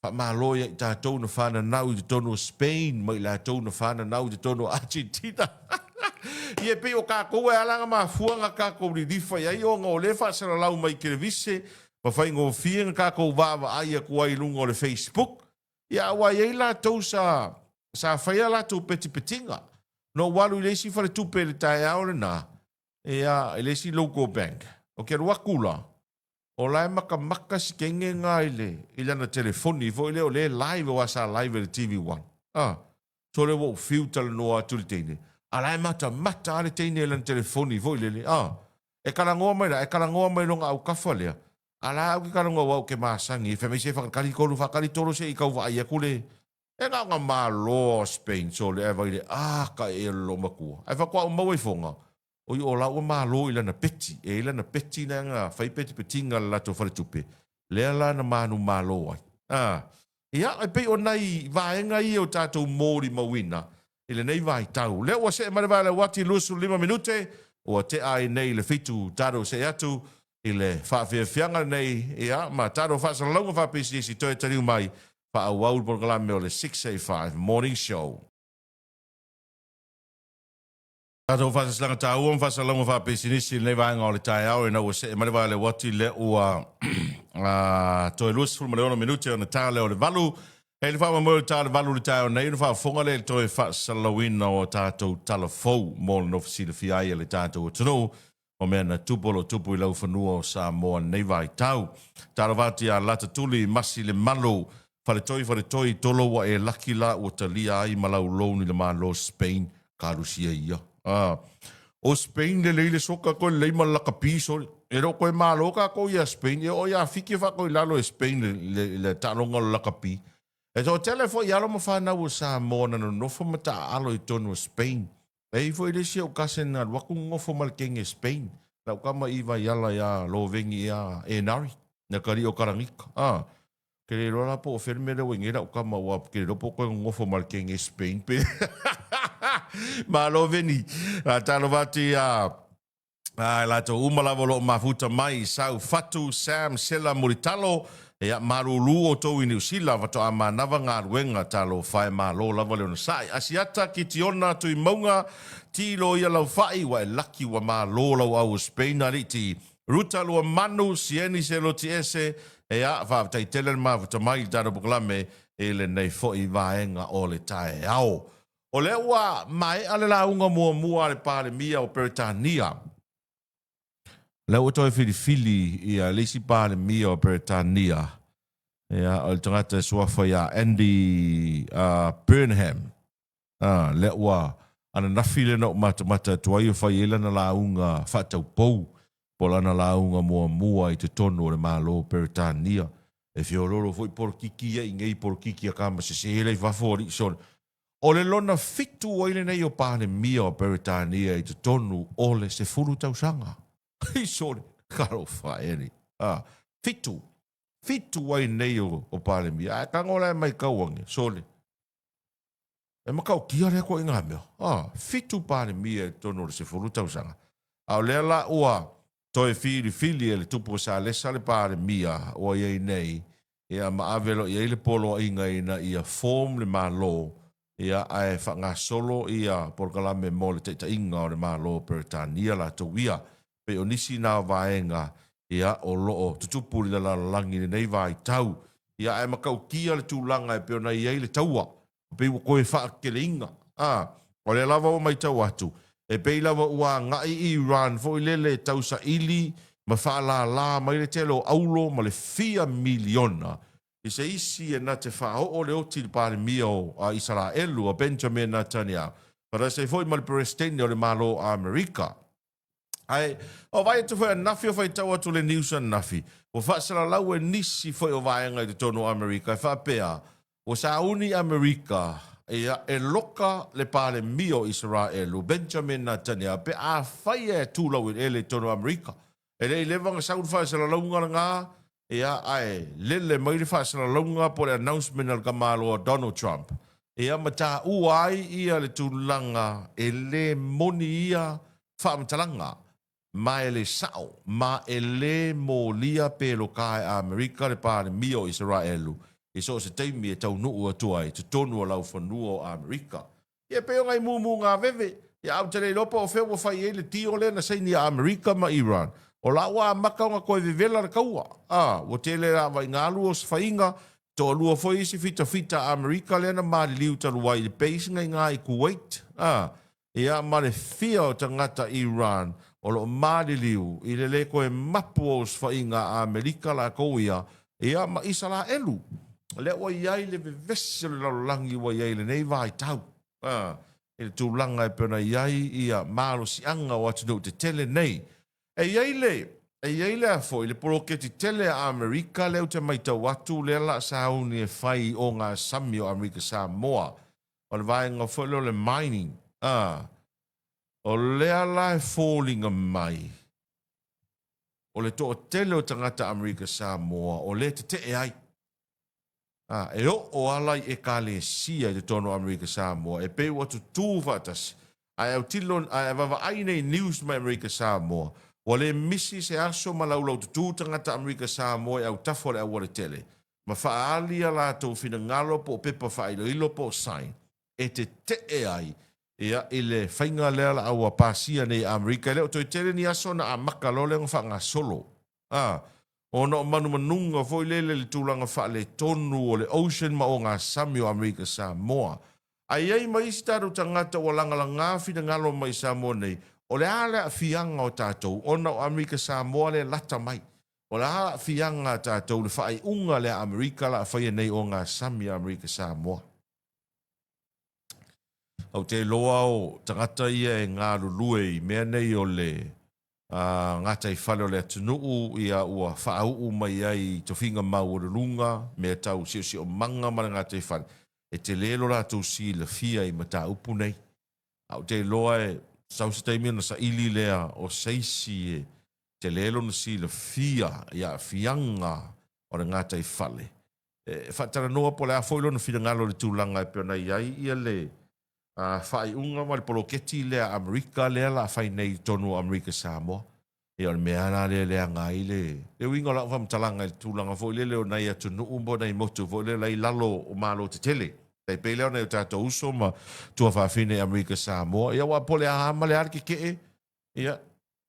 maloia i tātou na whana nau i tono Spain, mai la tau na whana nau i tono Argentina. Ie pe o kākou e alanga maa fuanga kākou ni rifa i o ngā o le whaasara lau mai kere vise, pa whai ngō whienga kākou wawa aia kua i lunga o le Facebook. Ia awa i la tau sa whaia la tau peti petinga. No walu i leisi whare tupe le tae aore na, i leisi local bank. O kia rua kula. O lai maka si kenge ngā i lana telefoni, fo i leo le live o asa live le TV1. So le wo fiu tala noa tuli teine. A lai mata ale teine lana telefoni, fo i lele. E karangoa mai longa au kafa lea. A lai au ki karangoa wau ke maasangi, fe mei se whakakari kolu, whakakari toro se i kau wa aia kule. E ngā mā loa Spain, so le eva i le, ka e lo makua. Ai whakua o maua i fonga. O i o lau malo i lana peti. E i lana peti na ngā whai peti petinga lato whare tupe. Lea lana manu malo ai. Ia, ai pei o nei vaenga i o tātou mōri mawina. I le nei vai tau. Lea ua se mare vale wati lusu 5 minute. Ua te ai nei le fitu tātou se atu. I le whawhianga nei. Ia, ma tātou whaasa launga whapisi si toi tariu mai. Wha au au porkalame o le 685 Morning Show. Tātou whasaslanga tā uam, whasalonga whapesinisi, nei vaenga o le tae au, e nau se, mare vai le wati le ua toi luas fulma le ona minute o na tā leo le valu, e le whaama mo le tā le valu le tae o nei, wha fonga le toi whasalawina o tātou talafou, mō le nofisi le fiaia le tātou o tunu, o mea na tupolo tupu i lau whanua o sa moa nei vai tau. Tāra vati a lata tuli masi le malo, whare toi tolo wa e laki la o talia ai malau louni le malo Spain, karusia ia. O Spain le leile soka ko le ma la capiso e ro ko malo ka ko ia Spain e o ia fiki fa ko lalo Spain le talonga la capi e so telefo ia lo mo fa na o sa mona no fo mata alo i tono Spain e foi le si o kasen na wa ku ngofo mal king Spain la kama iva yala ya lo vengi ya enari na kari o karangika ke le rola po fermere o ngira o kama wa ke ro po ko ngofo mal king Spain pe Malo veni. Talo vati lato umalavolo mafuta mai sau fatu Sam Sela Muritalo e marulu o tau i New Zealand vato a manava ngā ruenga talo whae malo lava leo na sai. Asiata ki tiona tui maunga tilo ia lau whai wa e laki wa malo lau au Spain ari ti ruta lua manu sieni se lo ti ese e a whaatai tele mafuta mai taro buklame e le nei fo i vaenga o le tae ao. O le ua mai ale la unga mua le pale mia o Peritania. Le ua toi fili i a lisi pale mia o Peritania. Ia o le tangata suafa ia Andy Burnham. Le ua ana nafi le na mata tuai o fai ele na launga whatau pou, po lana launga mua i te tonu o le malo Peritania. E fiororo foi porkiki e ngei porkiki a kama se hele i whafori son. O le lona fitu o ile nei o pāne mia o Peritania i te tonu o le se furu tausanga. I sore, karo whaeri. Fitu. Fitu ai nei o pāne mia. A kangola e mai kauange, sore. E makau kia rea ko inga meo. Fitu pāne mia i tonu o le se furu tausanga. Au lea la ua toi fili e le tupu sa lesa le pāne mia o iei nei. Ia maavelo iei le polo inga ina ia form le malo. Ia ai whanga solo ia porkalame mo le teita inga o le malo Peritania la tawia. Pe o nisi nā vaenga ia o loo tutupuri la langi nei vai tau. Ia ai makau kia le tūlanga e peo na iei le taua. Pe o koe whaakele inga. O le lava o mai tau atu. E pe lava ua ngai Iran fo i lele tau sa ili ma whaala la mai le telo aulo ma le 4 miliona. I se isi e na te whao o le oti le pāre mio a Israelu a Benjamin Netanyahu. Para se foi mal presidente o le malo a Amerika. Ai, o vai tu foi nafi o vai tau atu le news an nafi. O whaasala lau e nisi foi o vaenga i te tono Amerika. E whapea, o sa uni Amerika e loka le pāre mio Israelu, Benjamin Netanyahu, pe a whai e tūlau e le tono Amerika. E le levanga saun whaasala lau ngā ia ai lele mai le whaasala launga po le announcement al kamalo o Donald Trump. Ia mata uai ia le tūlanga e le moni ia whaamatalanga. Ma e le sao, ma e le mo lia pe lokai a Amerika le pāne mio Israelu. I so se teimi e tau nuu atuai, te tonu o lau whanua o Amerika. Ia peo ngai mumu ngā veve, ia au te le lopa o whewa whai e le tio le na seini a Amerika ma Iran. O la ua makau nga koe vivela na kaua. O tele la vai ngā lua sa whainga, to lua foi isi fita Amerika le na maari liu talu wai le peisi ngai ngā i Kuwait. Ia mare fia o tangata Iran, o lo maari liu, i le koe mapu o sa whainga Amerika la kouia, ia ma isa la elu. Le ua iai le vivese le langi ua iai le nei vai tau. I le tūlanga e pena iai ia malo si anga o atinu te tele nei. E iei le a foi, le poroketi tele a Amerika leo te mai tau atu le la sauni e whai o ngā sami o Amerika Samoa. O le vaenga foi leo le mining. O lea la e falling mai. O le toa tele o tangata Amerika Samoa, o le te e ai. E o alai e kale sia te tono Amerika Samoa, e pe watu tū whatas. Ai au tilon, ai wawa aine news mai Amerika Samoa. O le misi se aso malaulau tu tangata Amerika Samoa au tafo le awale tele. Ma whaalia la tau whina ngalo po pepa whailo po sain. E te ai. Ia ile whainga lea la aua pasia nei Amerika. Leo toi tele ni aso na a makalole ngā whanga solo. O no manu manunga foi lele le tūlanga whaale tonu o le ocean ma o ngā sami o Amerika Samoa. Ai ei mai staru tangata o langala ngā whina ngalo mai Samoa nei. O le ala a fianga o tātou, ona o Amerika Samoa le lata mai. O le ala a fianga o tātou, le whaai unga le Amerika la a whaia nei o ngā sami Amerika Samoa. Au te loa o tangata ia e ngā rulue i mea nei o le ngata i whale o le atunuu ia ua whaau mai ai to whinga mau o le lunga, mea tau si o manga mana ngata i whale. E te lelo la tau si le fia i mata upu nei. Au te loa e sau se taimia na sa ili lea o seisi e te lelo na si le fia ia fianga o le ngata i whale. Whatara noa po le a foilo na whina ngalo le tūlanga e peona iai ia le whai unga ma le poloketi lea Amerika lea la whai nei tonu Amerika Samoa. E o le mea na lea ngai le. Le winga la whamtalanga i tūlanga fo le leo nei atu nuumbo nei motu fo le lai lalo o malo te tele. Pei pei leo nei o tātou uso ma tua whawhine Amerika Samoa. Ia wa pole a hama le arki ke e. Ia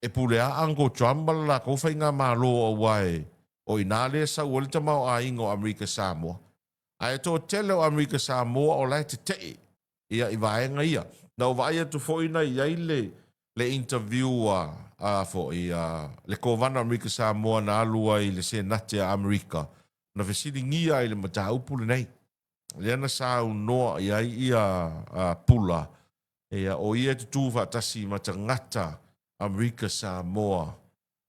e pule a ango Trump la kou whai ngā malo o wae. O inale sa uolita mau a ingo Amerika Samoa. A e tō tele o Amerika Samoa o lai te tei. Ia i vaenga ia. Na o vai atu fo ina iai le interview fo i le kovana Amerika Samoa na alua i le senate a Amerika. Na vesili ngia i le mataupu le nei. Leana sa noa ia pula Ia o ia tu whaatasi ma tangata Amerika Samoa.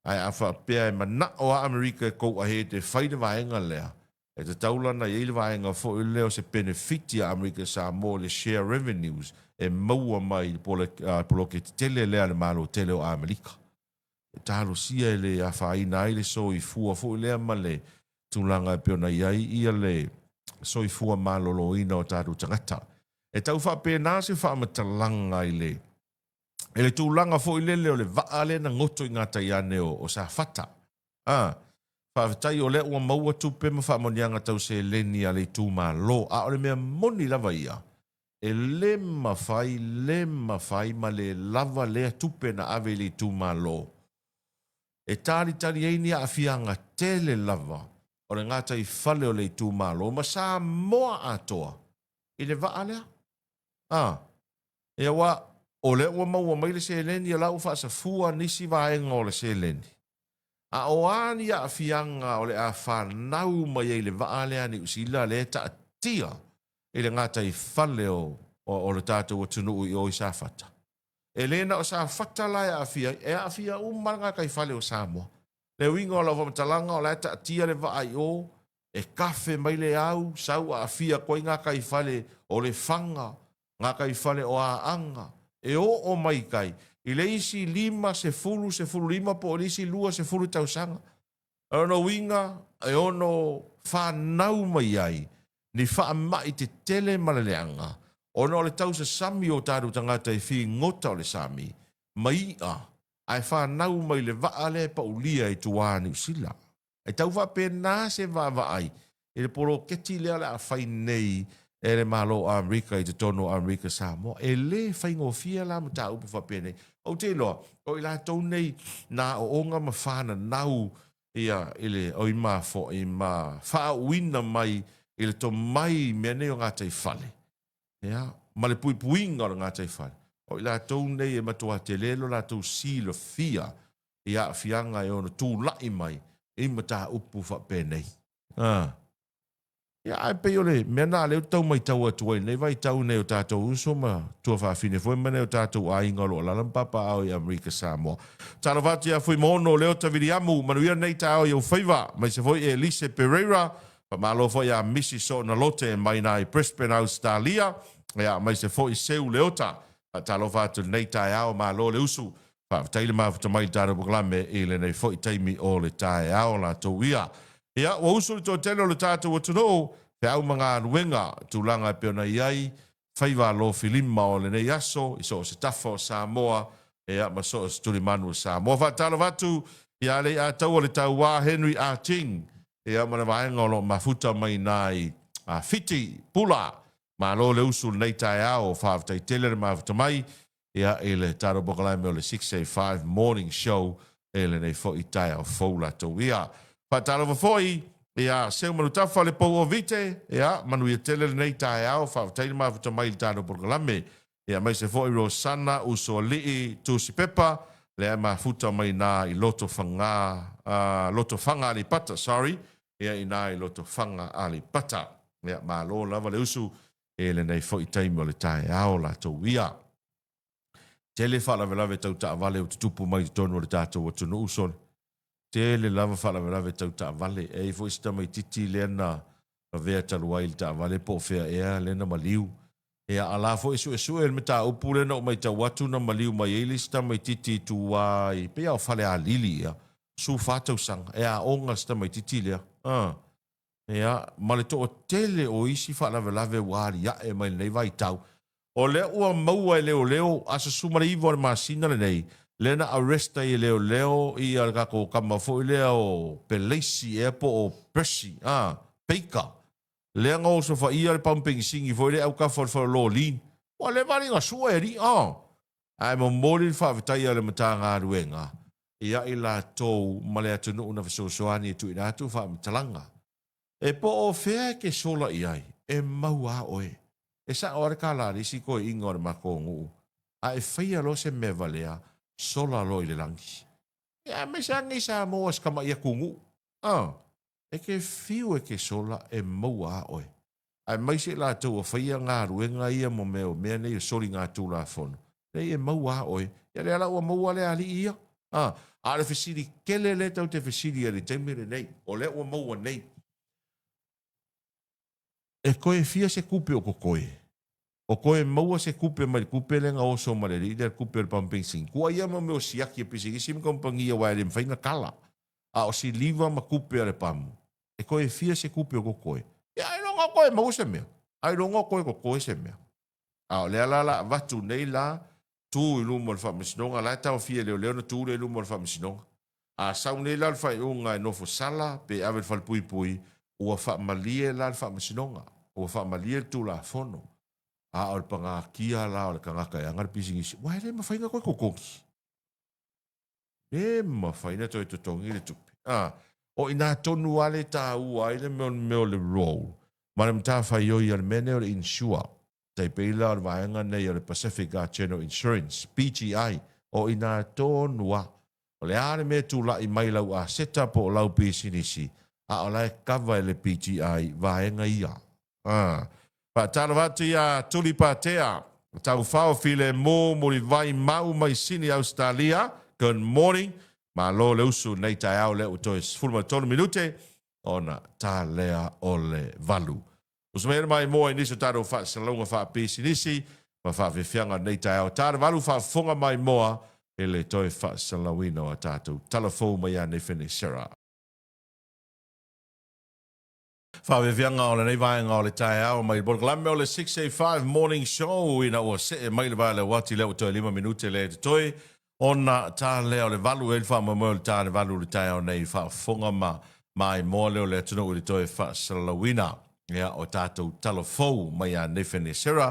Ai a whaapea e mana o Amerika kou a he te whaida vaenga lea. E te taulana i ele vaenga fo i leo se benefiti a Amerika Samoa le share revenues e maua mai polo ke te tele lea le malo tele o Amerika. E talo sia ele a whaina ai le so i fua fo i lea ma le tūlanga e peona iai ia le so i fua malo lo ina o tātou tangata. E tau whaapea nā se whaamatalanga i le. E le tūlanga fo i lele o le vaale na ngoto i ngata i ane o sa fata. Whaavitai o le ua maua tupe ma whaamonianga tau se leni a le tūma lo. A o le mea moni lava ia. E le mawhai ma le lava lea tupe na ave le tūma lo. E tari eini a fianga tele lava. O le ngata i whale o le tūma lo. Ma sa moa atoa. I le vaale a. E wa o le ua maua mai le se leni a lau whaasafua nisi vaenga o le se leni. A o ani a fianga o le a whanau mai e le vaale ani usila le ta tia e le ngata i whale o le tātou atunu i o i sa fata. E lena o sa fata lai a fia, e a fia umaranga kai whale o Samoa. Le winga o la wamatalanga o le ta tia le vaai o, e kafe mai le au, sau a fia koi ngā kai whale o le whanga, ngā kai whale o a anga. E o mai kai, i le isi lima se fulu lima po le isi lua se fulu tausanga. E ono winga, e ono whanau mai ai, ni wha mai te tele malaleanga. Ono le tausa sami o tāru tangata i whi ngota o le sami, mai ai whanau mai le vaale pa ulia i tuāni usila. E tau wha pēnā se vai, e le poro keti lea le a whai nei, e le malo a Amerika i te tono a Amerika Samoa, e le whaingofia la ma tā upu whapene. O te loa, o i la tau nei nā o onga ma whana nau ia ele o i mā fo i mā wha uina mai i le to mai mea nei o ngā tei whale. Ia, ma le pui puinga o ngā tei whale. O i la tau nei e matua te lelo la tau silo fia ia fianga e ono tū lai mai i ma tā upu whapene. Ia ai pe ole me na le tau mai tau atu nei vai tau nei o tātou uso ma tua whaafine foi mane o tātou a inga lo la papa au i Amerika Samoa. Talo vati a foi mono leo ta viriamu manuia nei tau i o whaiva mai se foi Elise Pereira pa malo foi a Missy so na lote mai na i Brisbane Australia ia mai se foi seu leota talo vati nei tau malo le usu pa taile ma mai tātou buklame i le nei foi taimi o le tau la tau ia. Ia, wa usu to telo le tātou o tuno, te au mga ruenga, tūlanga peona iai, whaiva lo filima o le nei aso, iso o se tafo o Samoa, ia, ma so o se tuli manu o Samoa. Whatalo watu, ia le a tau o le tau wā Henry A. Ting, ia, mana vaenga o lo mafuta mai nai, a fiti, pula, ma lo le usu nei tai au, whaavitai tele le mafuta mai, ia, ele tāro bokalai me o le 685 Morning Show, ele nei fo i tai au foula tau ia. Patalo foi ia seu manu tafa le pou o vite ia manu ia tele nei tai au fa tai ma fa mai tano programe ia mai se foi Rosana usoli tu si pepa le ma futa mai na i loto fanga ali pata sorry ia ina i loto fanga ali pata ia ma lo lava le usu ele nei foi tai mo le tai au la to ia tele fa la vela tau ta vale o tupu mai tono le tato o tunu uson te le lava whalawerawe tau ta vale e fo ista mai titi lena vea taluai le ta vale po fea ea lena maliu e ala fo isu e me ta upu lena o mai ta watu na maliu mai e lista mai titi tu wai pe au whale a lili ea su whatau sang e a onga sta mai titi lea e a male to o tele o isi whalawerawe wari ya e mai nei vai tau o le ua maua e leo asa sumare iwa masina le nei lena arresta i leo i al kako kama fo i leo Peleisi e po o Persi peika lea ngau so fa i al pumping singi fo i leo ka for lo lin wa le vali nga sueri ai mo mori fa vitai ale matanga ruenga ia i la tou male atunu una fesosoani tu ina tu fa mtalanga e po o fea ke sola i ai e maua oe e sa ora kala risi ko ingor makongu ai fia lo se me valea sola lo i le langi. Ia me sangi sa moas kama ia kungu. E ke fiu e ke sola e maua oe. ai mai se la tau whaia ngā ruenga ia mo meo mea nei o sori ngā tū la whono. Nei e maua oi, ia le ala ua maua le ali ia. A le fesiri kele le tau te fesiri a le taimere nei, o le ua maua nei. E koe fia se kupe o ko koe. O koe maua se kupe mai kupe le nga oso ma le ri, le kupe le pampensing. Kua ia ma meo siaki e pisi, isi mi kompangia wa ele mwhainga kala. A o si liva ma kupe a le pamu. E koe fia se kupe o ko koe. Ia ai ronga koe maua se mea. Ai ronga koe ko koe se mea. A o le alala vatu nei la, tu ilu mo le whamisinonga, lai tau fia leo leo na tu le ilu mo le whamisinonga. A sau nei la le whai unga e nofo sala, pe awe le whalpui pui, ua whaamalie la le whamisinonga, ua whaamalie tu la fono. A o le panga kia la o le kangaka e angar pisingisi, wai le mawhainga koe kokoki. Le mawhaina toi tutongi le tupi. O ina tonu ale ta ua ile meo le roll. Mare mta whai oi al mene o le insure. Tai peila o vaenga nei o le Pacific General Insurance, PGI, o ina tonua. O le are me tu la i mai lau a seta po o lau pisinisi, a o lai kava le PGI vaenga ia. Pa tala vatu ia tuli patea, tau whao file mo li vai mau mai sini Australia, good morning, ma lo le usu nei tai au le utoi fulma tonu minute, ona ta lea o le valu. Usmere mai mo inisi taro fa salonga fa pisi nisi ma fa fianga nei tai au taro valu fa fonga mai moa ele toi fa salawino a tato telefone mai ane finisera. Fa fianga o le nei vaenga o le tai au mai borglame o le 685 morning show ina o se mai le vale wati le toi 5 minute le toi ona ta le o le valu el fa mo le ta le valu le tai au nei fa fonga mai mo le tunu le toi fa salawina. Ia o tātou talafou mai a nefene sera.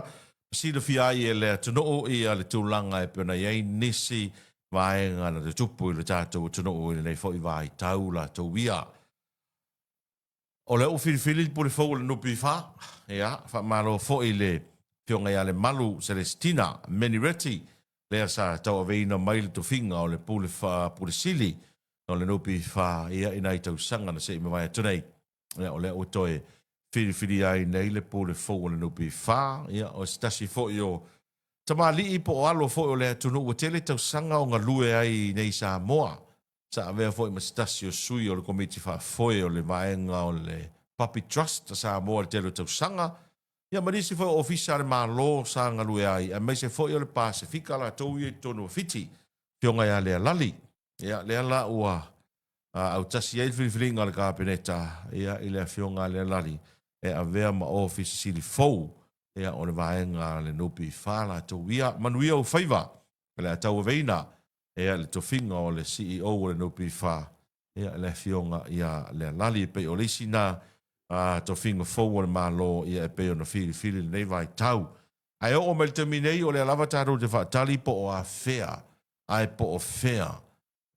Sida fia i e lea tunoo i a le tūlanga e pēna iei nisi vaenga na te tupu i le tātou tunoo i le nei fo i vai taula tau ia. O le o whiriwhiri po le fau le nupi wha. Ia, wha malo fo i le pionga ia le malu Celestina Menireti. Lea sa tau aveina mai le tofinga o le pule sili. O le nupi wha ia inai tau sanga na se i mawai atunei. Ia o le o toe Fili ai nei le po le fo le nupi fa ia o stasi fo yo tamali i po alo fo le tunu o tele tau sanga o nga lue ai nei sa moa sa ave fo ma stasi o sui o le komiti fa fo o le vaenga o le papi trust sa moa le tele tau sanga ia marisi fo ofisa le malo sa nga lue ai a mai se fo o le pasifika la tau i tonu fiti pionga ia le lali ia le la ua au tasi ai fili le kapeneta ia ile fionga le lali e a vea ma office sili fou e a one vaenga le nupi whala to wia manuia o whaiva e le atau veina e a le tofinga o le CEO o le nupi wha e a le fionga ia le lali pe o lisi na tofinga fou o le malo ia e pe o na fili nei vai tau ai o me le terminei o le alavataru te whaatali po o a fea ai po o fea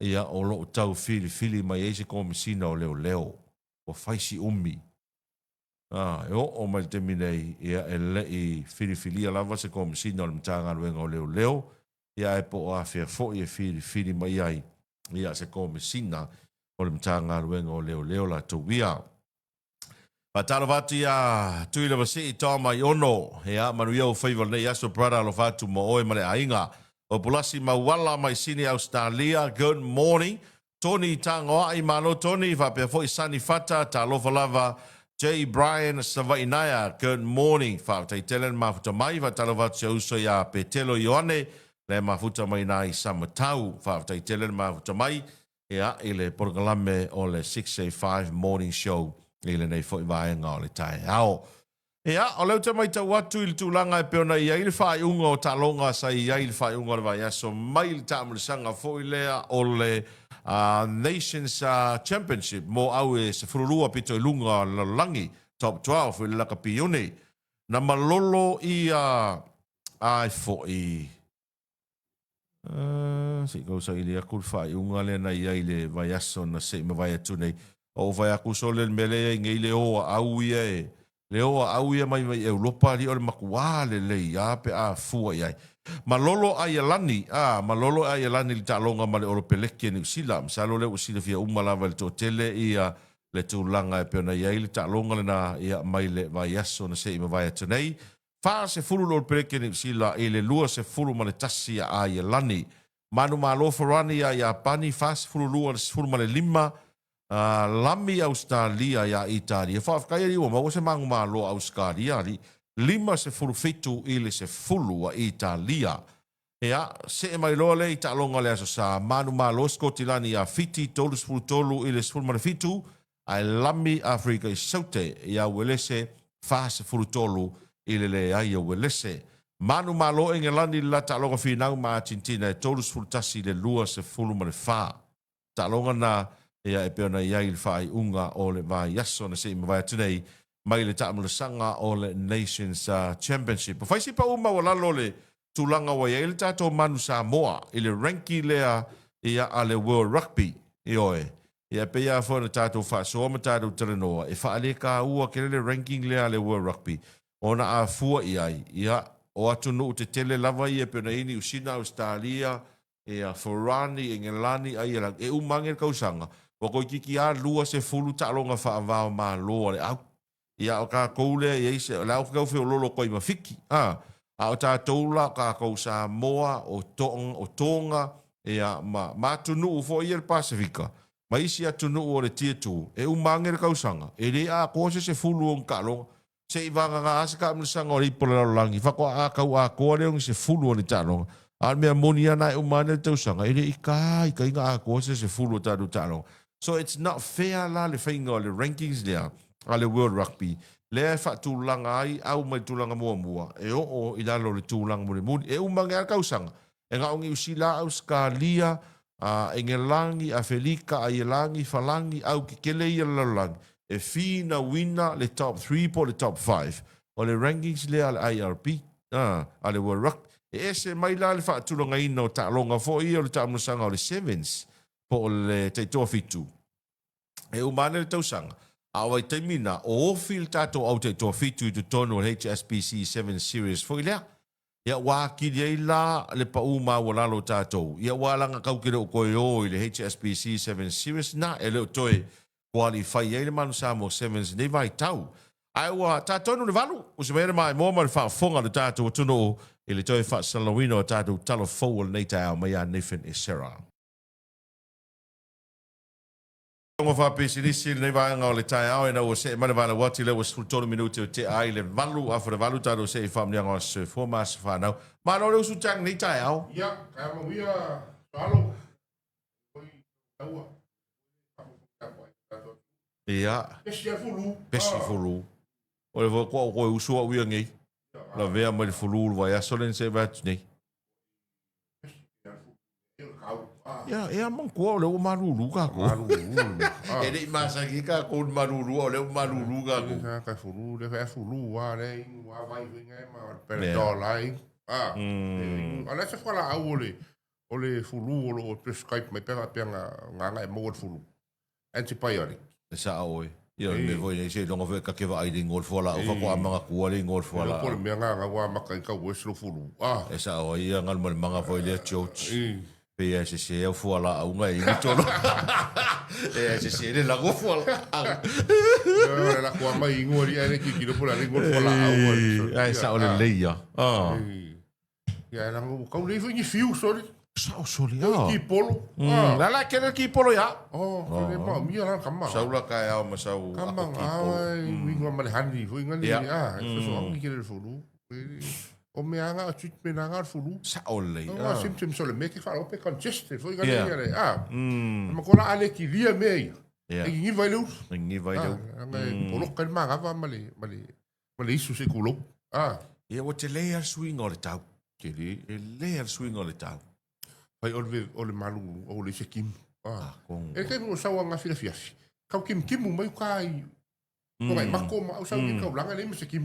ia o lo tau fili mai eise komisina o leo o faisi umi o mai te minei ia e lei fili lava se komisina o le mtanga luenga o leo ia e po a fia fo ia fili mai ai ia se komisina o le mtanga luenga o leo la towia patalo vatu ia tui lava si i tama i ono ia manuia o faiva nei aso brada lo vatu mo oe male ainga o pulasi mawala mai sini Australia good morning Tony tangoa i malo Tony va pe fo i sani fata ta lova lava J. Brian Savainaya, good morning. Whaatai telen mafuta mai, whatalawat se uso ia Petelo Ioane, le mafuta mai nai Samatau, whaatai telen mafuta mai, ia ile porgalame o le 685 morning show, ile nei fo i vaenga o le tae ao. Ia, o leu te mai tau atu ili tūlanga e peona ia ili whae unga o talonga sa ia ili whae unga o le vai aso mai ili tāmulisanga fo i lea o le Nations Championship mo au e se fururua pito i lunga langi top 12 i laka pione na malolo i ai fo i si kausa ili akul whae unga le na ia ili vai aso na se ma vai atu nei o vai aku so le mele ngai le o au ia e leo au ia mai Europa li o le makua le ia pe a fua ia malolo ai lani malolo ai lani li talonga male o peleke ni sila msalo le usila fia umala val totele ia le tūlanga e peona iai le ta'alonga lena ia mai le vai aso na se ima vai atu nei. Wha se fulu lo pereke ni sila i le lua se fulu ma le tasi a ia lani. Manu malo farani ia pani wha se fulu lua se fulu ma le lima lami Australia ia Italia. Wha afkai riwa ma se mangu malo Australia li lima se fulu fitu i le se fulu a Italia. Ea, se mai loa le i ta'alonga le aso sa manu malo skotilani a fiti tolu se fulu tolu i le se fulu ma le fitu ai lami Afrika i saute ia welese wha se fulu tolu i le ai welese. Manu malo inge lani la ta'alonga finau ma Argentina e tolu se fulu tasi le lua se fulu ma le wha. Ta'alonga na ia e peona iai le wha i unga o le vai yaso na se ima vai atunei mai le ta'amula sanga o le Nations Championship. Whaisi pa uma walalo le tūlanga wa iai le tātou manu Samoa i le ranki lea ia a le World Rugby i oe. Ia pe ia fo na tātou whaasoa ma tātou terenoa. E whaale ka ua kere le ranking lea le World Rugby. Ona a fua iai. Ia o atu no te tele lava ia pe na ini usina Australia ia Forani, Engelani, aialang. E umangir kausanga. Wako kiki a lua se fulu ta'alonga whaavao ma loa le au. Ia o ka koule ia se lau kau fe lolo koi mafiki. A o tātou la ka kou Samoa o Tonga ia ma tunu ufo ia le Pasifika. Ma isi atu nuu o le tia tū. E umangere kausanga. E le a kose se fulu o nkalonga. Se i vanga ngā asa ka amnisanga o le ipola lalangi. Whako a kau a koa leong se fulu o le tālonga. A mea moni ana e umane le tausanga. E le i inga a kose se fulu o tātou tālonga. So it's not fair la le whainga o le rankings lea a le World Rugby. Lea e wha tūlanga ai au mai tūlanga mua mua. E o i lalo le tūlanga mune muni. E umangere kausanga. E ngā ongi usila au Skalia Engelangi, a Felika, a Ielangi, Falangi, au ki kele i alalangi. E fina wina le top 3 po le top 5. O le rankings le ale IRP, a le World Rugby. E ese mai la le whaatulonga ino ta'alonga fo i o le ta'amunasanga o le Sevens po le teitoa fitu. E umane le tausanga. A wai taimina o ofi le tātou au teitoa fitu i tu tono le HSBC 7 Series fo i lea. Ia wā kiri ei la le pa uma wa lalo tātou. Ia wā langa kau kere o koe o i le HSBC 7 Series na e leo toe qualify ei le manu Samoa 7 nei vai tau. Ai wā tātou no le valu. O se mea mai mōma le whaafonga le tātou tuno o i le toe whaasalawino o tātou talo fōu nei tai au mai a Nathan e Sarah. Ngo fa pesinisi nei vai nga le tai au na o se mana vana wati le was 12 minuti o te ai le valu afa le valu tado se family nga se formas fa now ma no le su tang nei tai au ya ka mo ia salo oi taua ia pesi fulu o le ko ko usu o wi ngai la vea mo le fulu vai a solen se va nei ya mon ko le maruru ka ko e le masa ki ka ko maruru o le maruru ka ko ka fulu le fa fulu wa le wa vai ngai ma per dolai ala se fala au o le fulu o prescribe mai pera penga nga e mo fulu antibiotic sa oi io me voi se longo ve ka ke va ai ngol fola o fa ko amanga ku le ngol fola ko me nga wa maka ka weslo fulu esa oi ngal mal manga foi le church PSC o fuala a unga i tolo. PSC le la go fuala. La ko mai ngori ane ki ki pola le ngol fuala a. Ai sa ole leia. Ya la go ko le fini fiu soli. Sa soli ah. Ki polo. La ke ki polo ya. Oh, le ma mi la kama. Sa ula ka ya ma sa u. Kama ai wi ngwa ma le hani fo ngali so ngi ki le fulu. O me anga o tut me nanga fulu sa ole o symptoms so le me ki fa o pe congested fo ga le ma ko la ale ki lia me e ngi vai lu anga o lo ka ma ga male isu se kulo e o te layer swing o le tau ke le layer swing o le tau pai o le malu o le se kim e ke mo sa wa nga fila fiafi ka kim mai kai ko mai ma ko ma o sa ki ka langa le me se kim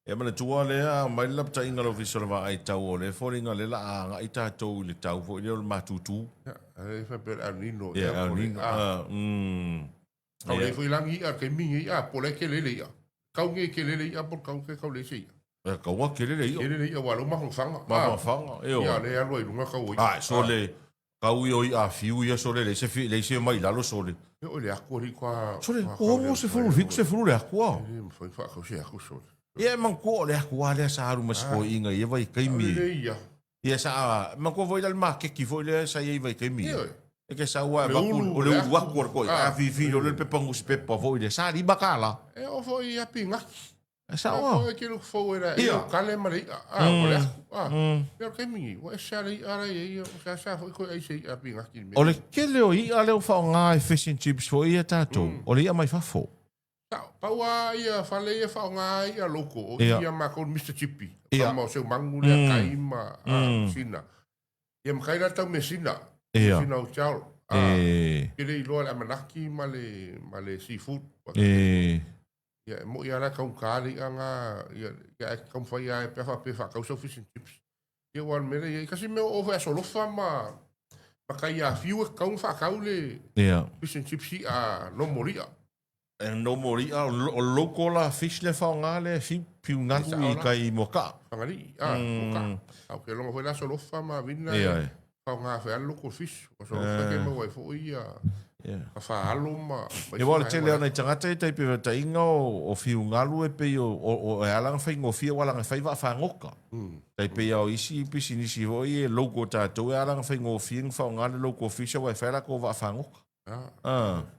e mana tua lea mai lap ta inga lo fisola ai tau o le foringa le la anga i tātou le tau fo i le matutu e fa per alino au le foi langi a ke mingi a po le ke le kau nge ke le por kau ke kau le sei ka wa ke le wa lo ma fanga e o ya le alo i lunga kau so le Kau i a fiu ia sole le se mai lalo sole. O le aku ri kwa. Sole, o se fulu fiku se fulu le aku. E foi fa ko se aku sole. Ia man ko le aku le sa haru mas ko inga ia vai kaimi. Ia sa man ko voi dal ma ke ki foi le sa ia vai kaimi. E ke sa wa ba o le ulu aku ko a fi le pepangu se pepa voi le sa ri bakala. E o foi a pinga. Sa o. O ke lu fo era. Ia kale mari. O le aku. Pero kaimi, o sa ri ara ia o sa foi ko ai se a pinga ki. O le kele o ia le o fa nga fish and chips foi ia tato. O le ia mai fa fo. Paua ia fale ia whaonga ia loko o ia ma ko Mr. Chippy. Ia ma o seu mangu lea kaima sina. Ia makaira tau me sina. Sina o chao. Kere i loa le amanaki ma le seafood. Ia mo ia la kaun kāri anga ia e kaun whai a e pewa pewa kausau fish and chips. Ia wan mele ia kasi meo o whai asolofa ma kai a fiu e kaun whakau le fish and chips i a no moria. E no mori o loko la fish le whaonga le piu ngatu i kai moka. Whangari, moka. Au ke longa foi la solofa ma vina whaonga whai loko fish. O solofa ke mau ai fo ia. Ka whaalo ma. E wala te leo nei tangata e teipe wa ta inga o fiu ngalu e pei o e alanga whai ngofia walanga whai wa whangoka. Teipe au isi pisi nisi hoi e loko tātou e alanga whai ngofia whaonga le loko fish o e whaila ko wa whangoka.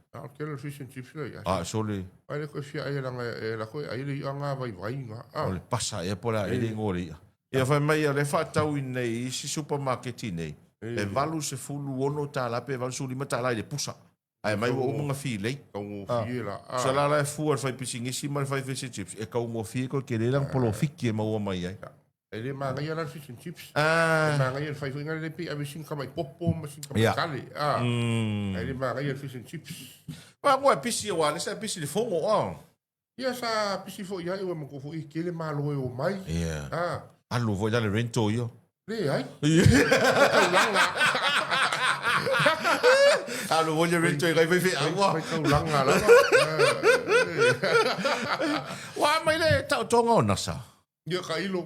Ke le fish and chips le. Sole. Ai le ko fia ai langa e la ko ai le anga vai vai nga. O le pasa e pola e le ngori. Ia whai mai le whatau i nei isi supermarket i nei. E valu se fulu ono tā lape valu suli mata lai le pusa. Ai mai o mga fi lei. Kaungo fi la. Sa la la fu al fai pisingisi ma fai fish and chips. E kaungo fi ko ke le lang polo fiki e maua mai ai. E le mga ia la fish and chips. Mga ia fai finga le pi a visin ka mai popo ma sin ka mai kale. E le mga ia fish and chips. Wa ngoi pisi o ale sa pisi le fongo o. Ia sa pisi fo ia e mo ko fo i ke le malo e o mai. Ia. Alu vo dale rento io. Le ai. Alu vo le rento e vai fe agua. Vai kau langa la. Wa mai le tau tonga o nasa. Ia ka ilo.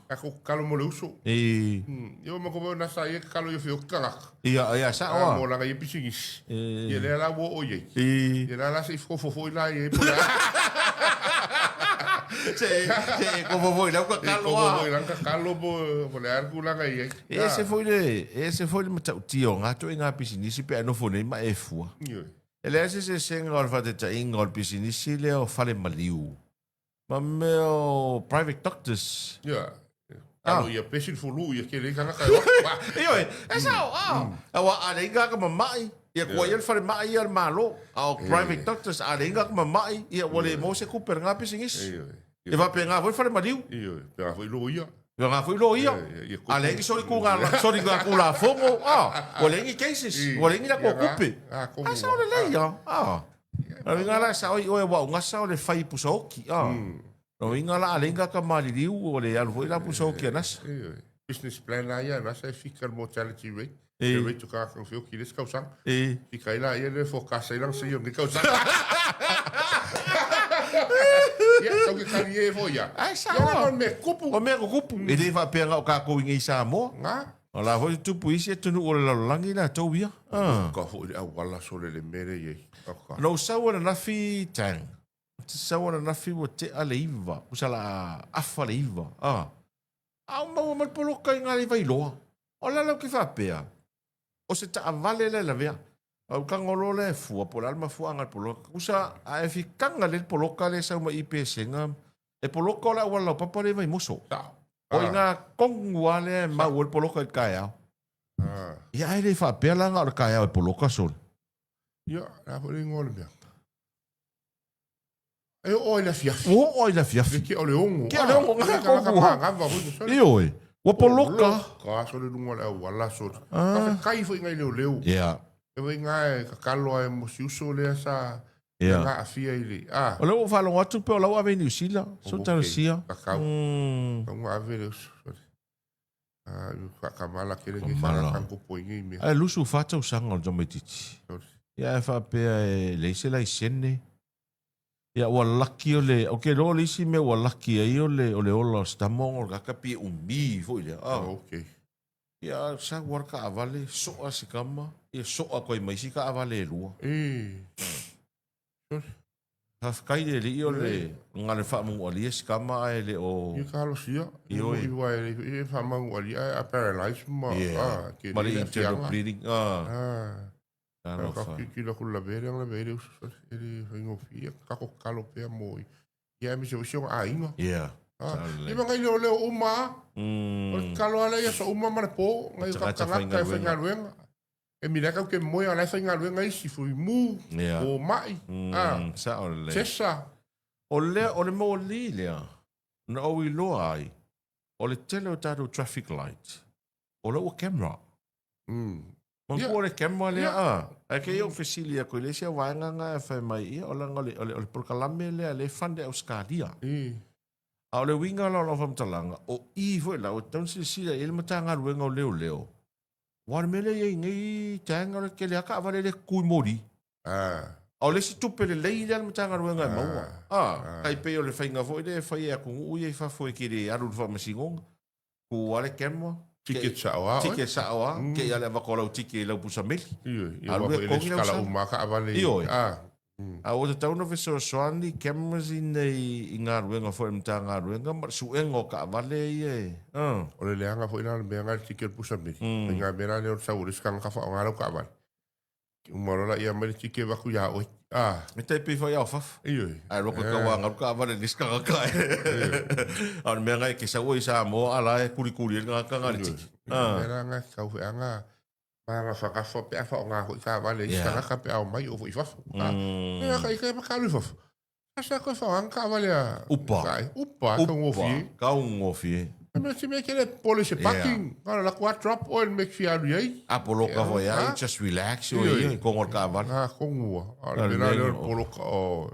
Ako kalo mo le uso. Ia mo ko na sa ia kalo ia fio kala. Ia sa o. Mo la ia pisingis. Ia le la wo o ye. Ia la se fo fo la ia po la. Se como foi la ka kalo. Como foi la ka kalo po le arku la ga ia. Ese foi le matau tio ngato e nga pisinisi pe no fone ma e fua. Ele ese se senga o fa de ta ingol pisinisi le o fale maliu. Ma meu private doctors. Alo ia pesin fulu ia ke le kana ka. Io e sa awa ale nga ka mamai. Ia ko ia fale mai ia malo. Au private doctors ale nga ka mamai ia wole mo se kuper nga pisingis. E va penga foi fale maliu. Penga foi lo ia. Penga foi lo ia. Ale ki sori ku nga ku la fongo. Wole ngi cases. Wole ngi la ko kupe. Sa ole le ia. Nga la sa oi wa nga sa ole fai pusoki. No inga la alenga ka maliliu o le alu foi la pusoki anas. Business plan la ia na sa fika mortality rate. E rate to ka kan fio ki les kausang. Fika ila ia le forecast ila se yo ngi kausang. Ia tau ke kari e fo ia. Ai sa o me kupu. O me kupu. E le va penga o ka ko ingi sa mo. Nga. Ola foi tupu isi tunu o la langi na tau ia. Ka fo le wala sole le mere ye. No sa wana na fi tang. Sa wana na fi wo te ale iva. Usala afa le iva. Au mau mal poloka inga le vai loa. Ola lau ki fa pea. O se ta avale le la vea. Au kangolo le fua pola alma fua ngal poloka. Usa a e fi kanga le poloka le sa uma ipe senga. E poloka ola wala papa le vai moso. O inga kongua le mau el poloka el kaya. Ia ele fa pea la ngal kaya el poloka sol. Ia, la po le ngole mea. E o ila fiafi. O ila fiafi. Ke o le ongo. Ke o le ongo. Nga ngava hoi so. Iyo e. Wa poloka. Ka so le lungo le wala so. Ka kai fo ngai leo. Ia. E vai ngai ka kalo e mo siuso le sa. Ia. Nga afia ile. O le o falo atu pe o la ave New Zealand. So tano sia. Ka kau. Ka nga ave le so. Ka mala kere ke ka ko poingi me. Ai lusu fata usanga o jometiti. Ia e fa pe leise la isene. Ia wa laki o le o ke lo lisi me wa laki ai o le ola stamong o ka pi umbi fo ile. Okay. Ia sa war ka avale so si kama. Ia so a koe mai si ka avale lua. Hafkai le li o le ngale wha mungu alia si kama ai le o... Ia ka halo sia. Ioi. I wai e whamangu ali a paralyze ma. Mali internal bleeding. Ka ki la kula vere ang la vere usus. Ele whaingo fia. Kako kalo pea moi. Ia mi se usio a inga. Ia mga ileo leo uma. Kalo ala ia sa uma mana po. Ngai kakangaka e whainga luenga. E mi reka ke moe ala whainga luenga isi fui mu. O mai. Sa o le. Tesa. O le mo li lea. Na o i loa ai. O le tele o tātou traffic light. O le o camera. Mangku o le camera lea. E ke iau fesilia koe le sia waenga nga e whai mai ia. O le porkalame lea le fande au skalia. A o le winga la o whamtalanga. O i hoi la o taunsi sila ele matanga ruenga o leo. Wāre mele iei ngai tanga le ke le aka awale le kui mori. O le si tupe le lei le matanga ruenga e maua. Kai pe o le whainga foi le whai e kungu ui e whafoi ki le aru le whamasingonga. Ku wale kemwa. Ticket sa oa. Ticket sa oa. Ke ia le wakolau tike lau pusa meli. Ia wako ele skala umaka awale. Ioi. A o te tauna fe soani cameras i nei i ngā ruenga foi mta ngā ruenga mar suengo ka awale i e. O le leanga foi nā le meanga ticket pusa meli. Ngā mera le o sauris kanga ka wha o ngā rau ka awale. Umarola ia mele tike waku ia oi. Me te pi fai au faf. Ioi. Ai roko ka wanga ka awale niska ka kai. A le meanga e ke sau i sa mo ala e kuri ngā ka ngā tiki. Mera ngā kau wheanga. Mara whakawha pe a whao ngā hoi ka wale. Isa ngaka pe au mai o fo i wafu. Mea ka i kai makalu wafu. Asa koe whao ang ka wale a... Upa. Upa. Ka ngofie. Ka ngofie. Mea si mea kele police parking. Kara lakua drop oil mek fi alu iei. A polo ka hoi ai. Just relax. Oi, kongor ka wale. Kongua. Ala mera leo polo ka o...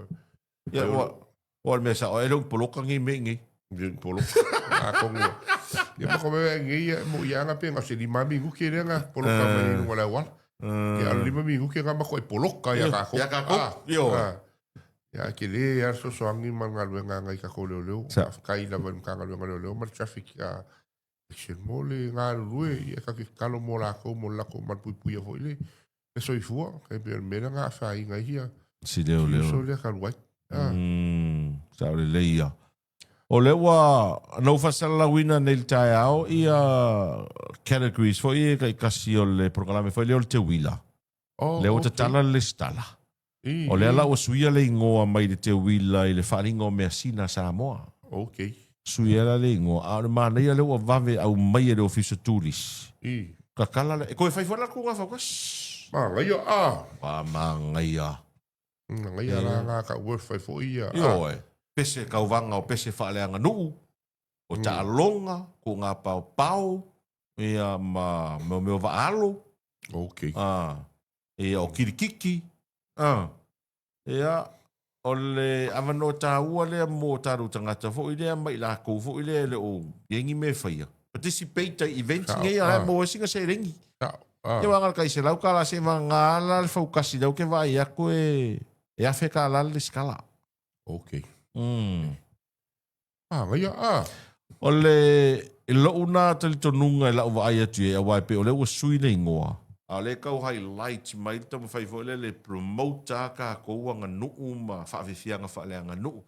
Ia, o le mesa o elo polo ka ngi me ngi. Ngi polo. Kongua. Ia mako me ngi mo ianga pe ngase 5 minggu ke renga polo ka mai no wala wala. Ia 5 minggu ke nga mako e polo ka ia ka ko. Ia ka ko. Yo. Ia ke le ia so angi manga luenga ngai ka ko leo. Kai la van ka luenga leo mar traffic ka. Se mole nga lue ia ka ke kalo mo la ko mar pui pui fo ile. E so i fua ke pe mera nga fa inga ia. Si leo. So le ka luai. Sa le leia. O le wa no fasala wina nel tai ao ia categories foi e kasi o le programa foi le o te wila. Le o te tala le stala. O le ala o suia le ingoa mai le te wila i le wharingo mea sina Samoa. Suia le ingoa. A le mana ia le o vave au mai e le ofisa turis. Ka kala le... E koe whai whala ko ngā whakas? Mangai a. Mangai a. Mangai a la ngā ka ua whai fo ia. Io e. Pese kauwanga o pese whaaleanga nuu, o ta alonga, ko ngā pau, ia meo vaalo. Ia o kirikiki. Ia o le avano tā ua lea mō tāru tangata fo i lea mai lākou fo i lea le o yengi me whaia. Participate events ngai a mō singa se rengi. Ia wanga kai se lau kala se ngāla le whaukasi lau ke vai a koe e awhe ka lal le skala. O le lo una tali tonunga e lau vai atu e awai pe o le ua sui le ingoa. A le kau highlight mai tamu whai fo le promoter ka koua nga nuu ma whawhiwhianga whalea nga nuu.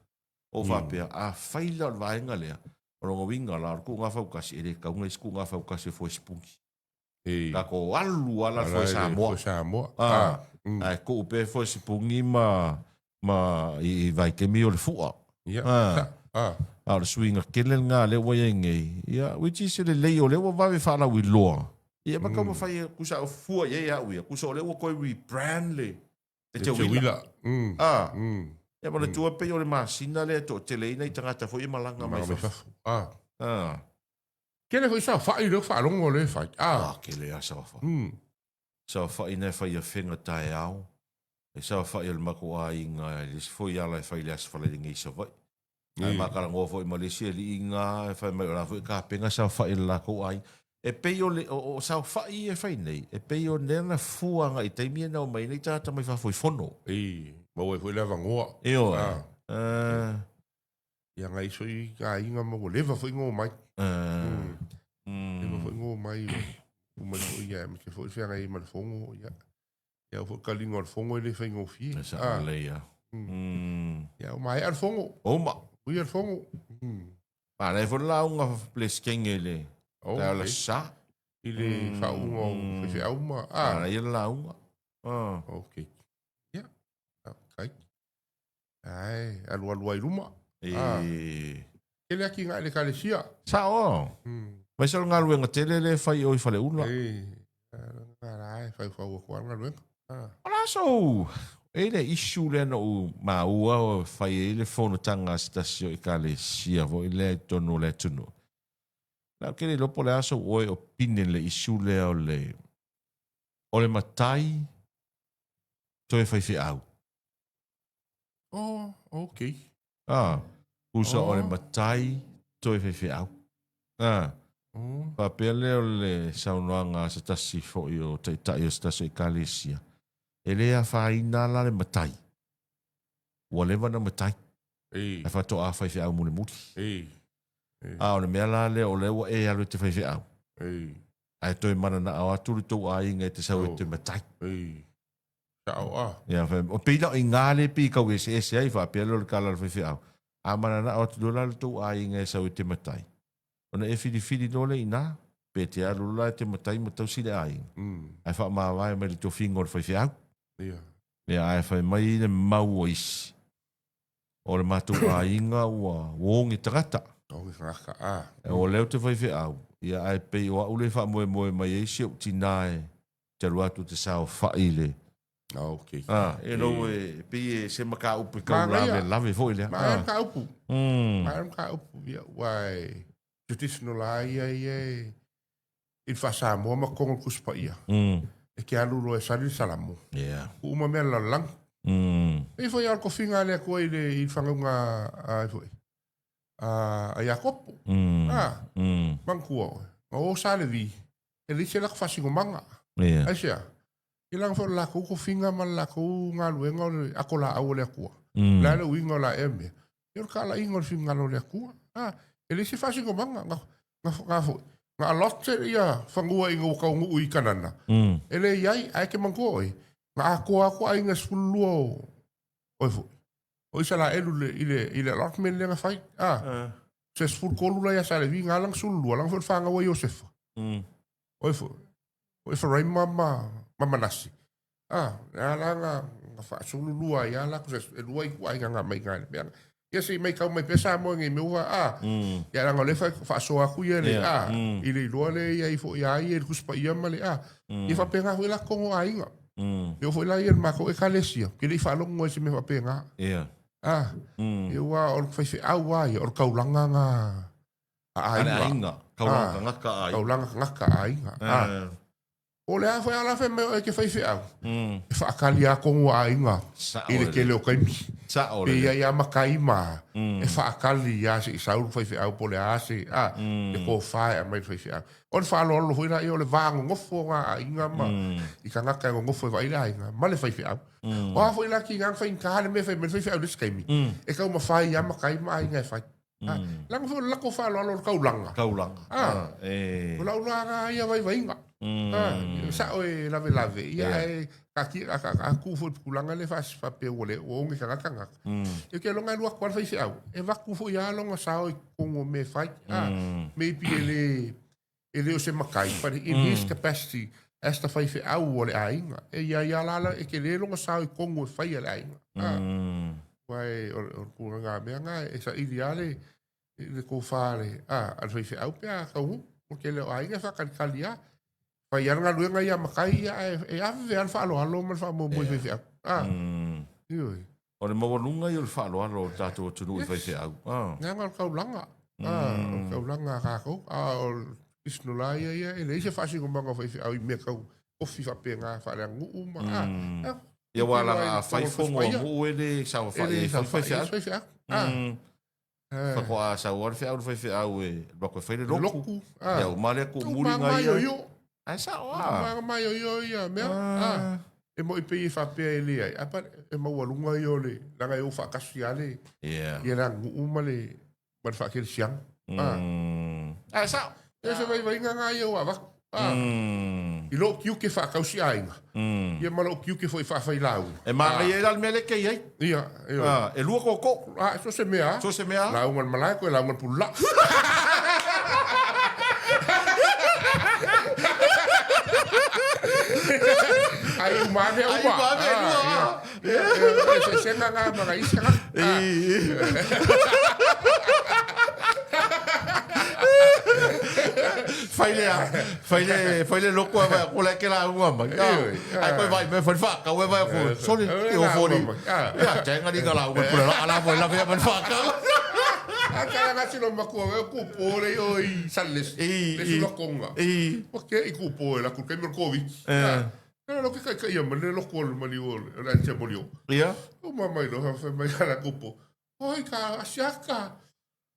O whapea a whaila o vaenga lea. O rongo winga la ko ngā whaukasi e le kaunga isku ngā whaukasi fo ispungi. Ka ko alu ala fo Samoa. Ai ko upe fo ispungi ma i vai ke mi o le fua. A le suinga kele ngā le wai ngei. Which is le lei o le wa vawe whana wi loa. Ia maka ma whai kusa o fua ye a uia. Kusa o le wa koe rebrand le. Te wila. Ia mana tua pe o le masina le to te leina i tangata fo i malanga mai fafu. Kele ko isa whai leo whalongo le whai. Kele a sa wha. Sa whai ne whai a whenga tae au. E sa whai al mako a inga e lisi fo i ala e whai le asa whalai ngi sa whai. Ai makara ngoa fo i Malaysia li inga e whai mai o la fo i ka penga sa whai la ko ai. E pei o le o sa whai e whai nei. E pei o nena fuanga i teimia nao mai nei tāta mai whafo i whono. Mau e fo i lewa ngoa. Eo. Ia ngai so i ka inga mau lewa fo i ngō mai. Lewa fo i ngō mai. Uma ia me foi fera aí mal fongo ia. Ia foi kalingo al fongo ele fengo fi. Sa leia. Ia o mai al fongo. Oma. Ui al fongo. Para foi lá unha plesking ele. Tá la Okay. sa. Ile fa ungo fe uma. Para ia lá unha. Okay. Ia. Okay. Ai, alu ai ruma. Ele aqui ngai le kalesia. Sa o. Mas se nga luenga tele le fai o fale ula. Carai, fai fa o kwa nga luenga. Ala so. Ele issue le no ma ua o fai ele fono tanga stasio e kalesia vo ile tonu le tunu. Na kele lopo le aso o opinion le issue le o le o le matai to e fai fi au. Oh, okay. Usa o le matai to e fai fi au. Papele o le saunoanga sa tasi fo i o taitai o sa tasi i kalesia. Ele a whaina la le matai. Ua lewa na matai. E whato a whai fi au mune muri. O le mea la le o lewa e alu te whai fi au. Ai toi mana na au aturi tau a inga te sau e te matai. O pina o ingale pi kau e se ai whapele o le kala le whai fi au. A mana na au aturi la le tau a inga e sau e te matai. Ona e fili no le ina. Pe te alu la te matai ma tau si le a inga. Ai wha maa vai mai le tau fingo le whai fi au. Ai whai mai le mau o isi. O le matu a inga ua wongi tagata. O leo te whai au. Ia ai pei o ule wha moe mai e si o tinae. Te ruatu te sao whai le. E no e pei e se maka upu kau lave fo ile. Maa ka upu. Maa ka upu. Ia wai. Traditional la ia ia. Il fa sa mo ma kongo kuspa ia. E ke alu lo e sali salamu. Uma mea la lang. E foi alko finga le ko ile il fanga nga ai foi. A Jacopo. Mankua. O sale vi. E li se la fa singo manga. Ai sia. Ilang fo la ko finga ma la ko nga luenga akola au le ko. La le winga la eme. Yo kala ingo finga lo le ko. Ele se fa singo manga nga fo. Nga lotte ia fangua ingo ka ngu i kanana. Ele iai ai ke manko oi. Nga ako ai nga sulu oi fo. Oi sala elu ile lot men le nga fai. Se sfur kolu la ia sale vi nga lang sulu lang fo fanga wa Josef. Oi fo. Oi fo rai mama nasi. Ya la nga fa sulu lua ya la ko se lua i ai nga mai nga. Ia se mai kau mai pesa mo ngi meua ya la ngole fa so aku ia le ile lo le ia i fo ia i el kuspa ia male i fa penga huela kongo ainga yo foi la ia ma ko e kalesia ke le fa lo ngo se me fa penga yo wa or fa au ai or kaulanga nga ainga kaulanga ngaka ainga o le a foi ala fe me ke fa au e fa kalia kongo ainga ile ke le o kai pe ia makai ma e fa kali ya se saul foi au pole ase e ko fa mai foi au on fa lo foi na yo le vango ngofo nga inga ma i kanga ka ngofo vai la inga ma le foi au o foi la ki gang foi ka le me foi au dis kaimi e ka ma fa ia makai ma inga fa lang fo la ko fa lo kaulanga la ula ia vai inga sa o lave ia e kaki aku fo kulanga le fas fa pe ole o ngi kanga e ke longa lua kwal fai au e va ku fo ya longa sa o kongo me fai maybe ele o se makai but in his capacity esta fai au ole ainga e ya la e ke le longa sa o kongo fai ale ainga vai o kulanga me nga e sa ideale le ko fare al fai au pe a porque le ainga fa kalia Pai anga luenga ia makai e ave al falo alo mal fa mo mo fe io o le mawalunga i o le falo alo tatou tunu i fai au nga kaulanga kaulanga ka ko o isnula ia e le se fasi ko manga fai au me ka o fi fa penga fa le ngu uma ia wala fai fongo mo ele sa fai fa ko a sa war fai au e lo ko fai le loku ia o male ko muri nga ia ai sa wa mai yo ia me e mo i pe fa pe ele ai apa e mo walunga yo le la ga yo fa kasiale ia la uma le mar fa kel siang ai sa e se vai nga yo ava I lo kiu ke whakausi ainga. Ia malo kiu ke foi whawhai lau. E mga i eral mele kei ei. Ia. E lua koko. So se mea. So se mea. Laungan malai koe laungan pula. Ai umane uma. Ai umane uma. Se nga mga isa nga. Faile loko vai ko la que la uma mai. Ai vai me fa ka vai ko. Soli e o fori. Ya tenga di ka la uma por la foi la vai fa ka. Akala nga sino makuha ko pore oi sales. Le sulla conga. Porque i ku po la ku ke mer covid. Era lo que caía, me le lo col maniol, la chebolio. Ya. O mamá no fa mai la kupo. Oi ka asiaka.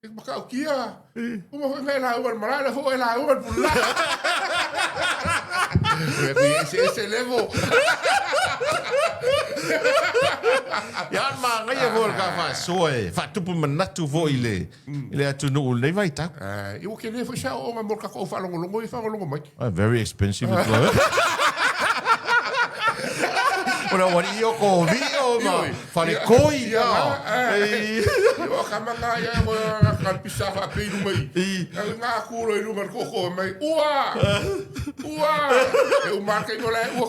Ik maka o kia. O mo ngai la o mara ho la o pula. Ese levo. Ya ma ngai e vol ka fa soe. Fa tu pu manatu vo ile. Ile atu no le vai ta. I o ke le fa sa o ma mo ka ko fa longo i fa longo mai. Very expensive as well. Ora wari o ko vi o ma. Fale koi ya. O kamanga ya o ka pisa fa pe lu mai. Nga ku ro lu mar ko mai. Ua. E o ma ke no le o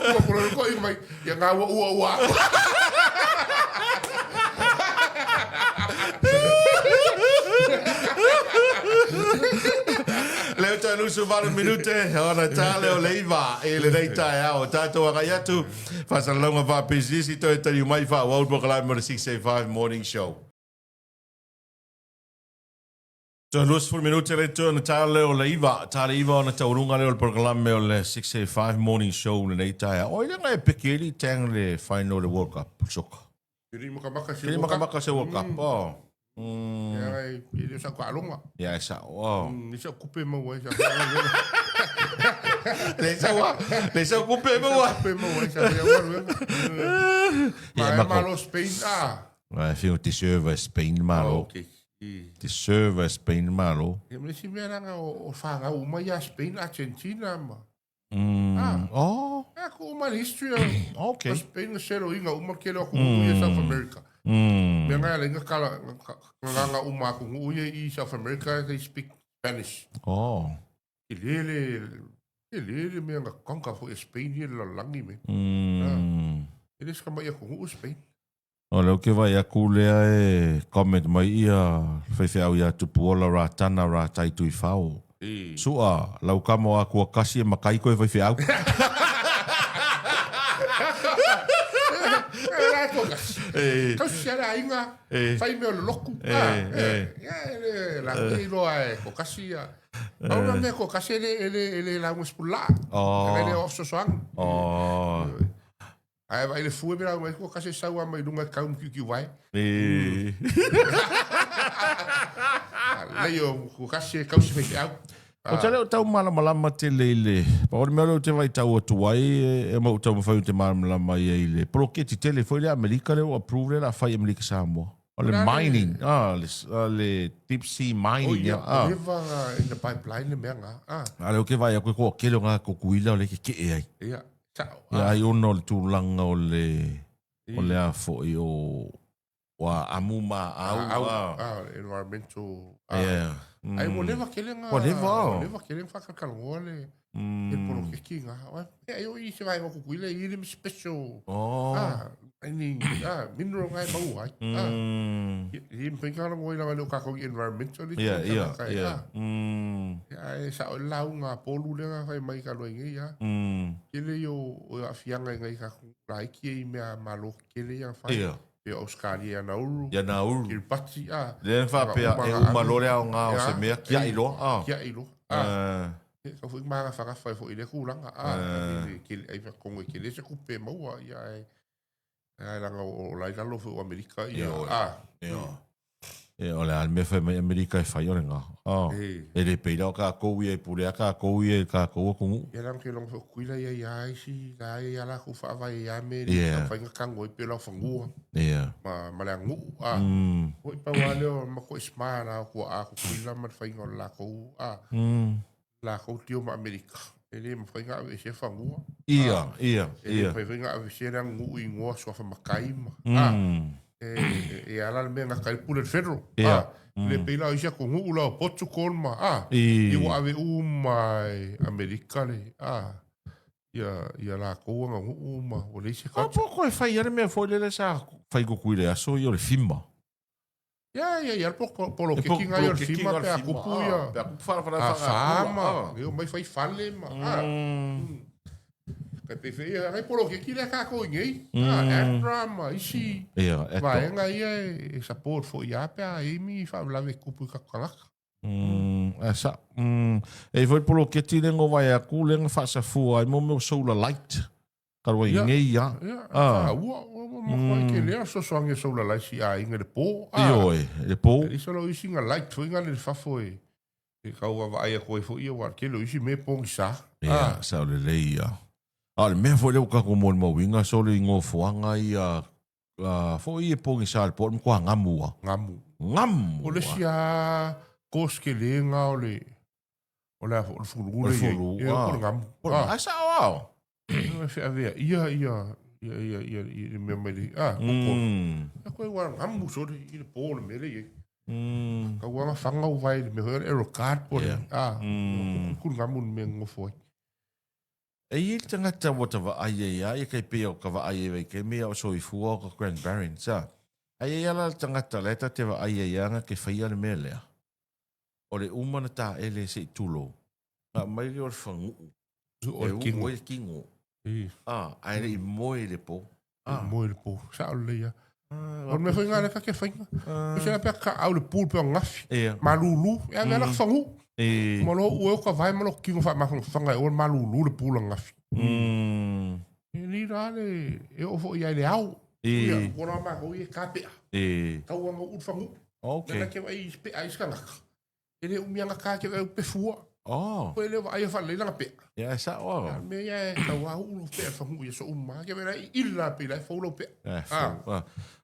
ko mai. Ya nga ua. Leo tanu su vale minute, ora tale o leiva e le dei tai ao tato agaiatu fa salonga va pesisi to tani mai fa World Proclaim 685 morning show. Lus for minute return tale o leiva ona taurunga leo Proclaim o le 685 morning show le dei tai o ile ngai pekeli tang le final the World Cup soka. Kiri makamaka se World Cup. Oh. Ya, ele sa kwalonga. Ya sa. Wow. Ni sa kupe mo wa sa. Le sa kupe mo wa. Sa ya wa. Malo Spain I feel the server Spain malo. Okay. The server Spain malo. E me si mera nga o fanga uma ya Spain Argentina ma. Oh. Ko uma history. Okay. Spain sero inga uma kelo ko South America. Me nga lenga kala nga uma ko uye i South America they speak Spanish. Oh. Ele me nga kanka fo Spain hier la langi me. Ele ska mai ko Spain. O leo ke vai aku lea e comment mai ia whaiwhi au ia tupu ola rā tana rā taitu I whao. Sua, lau kamo a kua kasi e makai koe whaiwhi au. Kau siara inga, whai meo loku. La kiro ai ko kasi ia. Auna mea ko kasi ele la ngespula. Ele ofso soang. Ai vai le fue mira mai ko kasi sawa mai dunga kaum ki vai. Leo ko kasi kausi fe au. O tale o tau malama te leile. Pa ori mea te vai tau atu wai e mau tau mawhai te malama i eile. Polo ke ti tele foi le Amerika leo approve le la whai Amerika Samoa. O le mining. Le deep sea mining. O leva in the pipeline le mea nga. Ale o ke vai a koe koa kele o ngā kukuila o le ke e ai. Ia. Ia ai ono le tūlanga o le a fo I o wa amuma au. Environmental. Yeah. Ai mo leva kele nga. Mo leva kele whakakalongoa le. E poro ke ki nga. Ai o I se vai o kukuila I le special. Ini mineral ngai mau ai. I mpengala ngoi langa leo kako environmental. Ia. Ai sa o lau nga polu le nga kai mai ka loinge ia. Kele yo o afianga ngai kako lai ki I mea malo kele ia fai. Ia. E Australia na uru. Ia na uru. Kiripati Le wha pia e umalore au ngā o se mea kia ilo. Kia ilo. Ka fu manga whakawhai fo I le kulanga. Ai whakongo I kele se kupe maua ia e. Ai langa o lai lalo fo Amerika ia. O le al me whai mai Amerika e whai ore ngā. E le peira o ka kou ia e pulea ka kou ia e ka kou a kongu. Ia lang ke long fo kuila ia ia isi. Ka ia la ku whaavai ia me. Ka whainga kango I pela whangua. Ma le angu. Ko I pawa leo ma ko ismana ko a ku kuila ma whainga o la kou. La kou tio ma Amerika. E le mawhainga awe se whangua. Ia. E le mawhainga awe se rang ngu i ngoa soa whamakaima. E ala le mea ngakai pule federal. Le peila o isa ko ngu ula o potu kolma. I wa awe mai Amerika le. Ia la koua nga ngu ma o le isi kacha. Po koe whai ane mea fwoi le sa whai kuku le aso i o le fima. Ia polo ke kinga i o le fima pe a kupu ia. Pe a kupu whara whama. Ia mai whai whale ma. Kai pe whai rai polo ke kile ka ko ingei. Andra ma isi. Ia, eto. Vaenga ia e support fo ia pe a emi whaulawe kupu i kakalaka. Asa. E foi polo ke tine ngo vai a ku lenga whasa fua ai mo meu solar light. Karwa ingei ia. Ia, ua mo ke lea so soange solar light si a inga le po. Io le po. E iso lo isi nga light fo inga le fafo e. E kaua vai a koe fo ia war ke lo isi me pongi sa. Ia, sa le leia. Le mea foi leo kako mo mo winga so le ngo fuanga ia fo ia pongi sa le po mo kwa ngamua. Ngamu. O le sia koske le nga o le fulu le. Ia o ngamu. Asa wao. Ia me mele. Koko. Koe wa ngamu so le i le po le mele ye. Ka wa fanga u vai me ho ero card po. Ku ngamu me ngofoi. E i tangata wata wa aie ia, i kai pia o ka wa aie wei ke mea o so i fua o ka Grand Barren, sa. Aie ia la tangata leta te wa aie ia nga ke whaia le mea lea. O le umana ta ele se i tulo. Nga mai le o le whangu. O le kingo. O le kingo. Ai le i moe le po. Moe le po. Sa o le ia. O me whainga le ka ke whainga. O se na pia ka au le pūl pia ngafi. Malulu. Ia mea la whangu. Malo ue ka vai malo kingo fa ma fanga o malulu le pula ngafi. Ni rale e o fo ia le au. Ia ora ma ko ia ka pe. Ka o ngo u fangu. Okay. Na ke vai pe ai skanga. Ele o mianga ka ke pe fua. Ko ele vai fa le na pe. Ja, sa o. Me ia ka wa u pe fangu ia so ma ke vera illa pe la fo lo pe.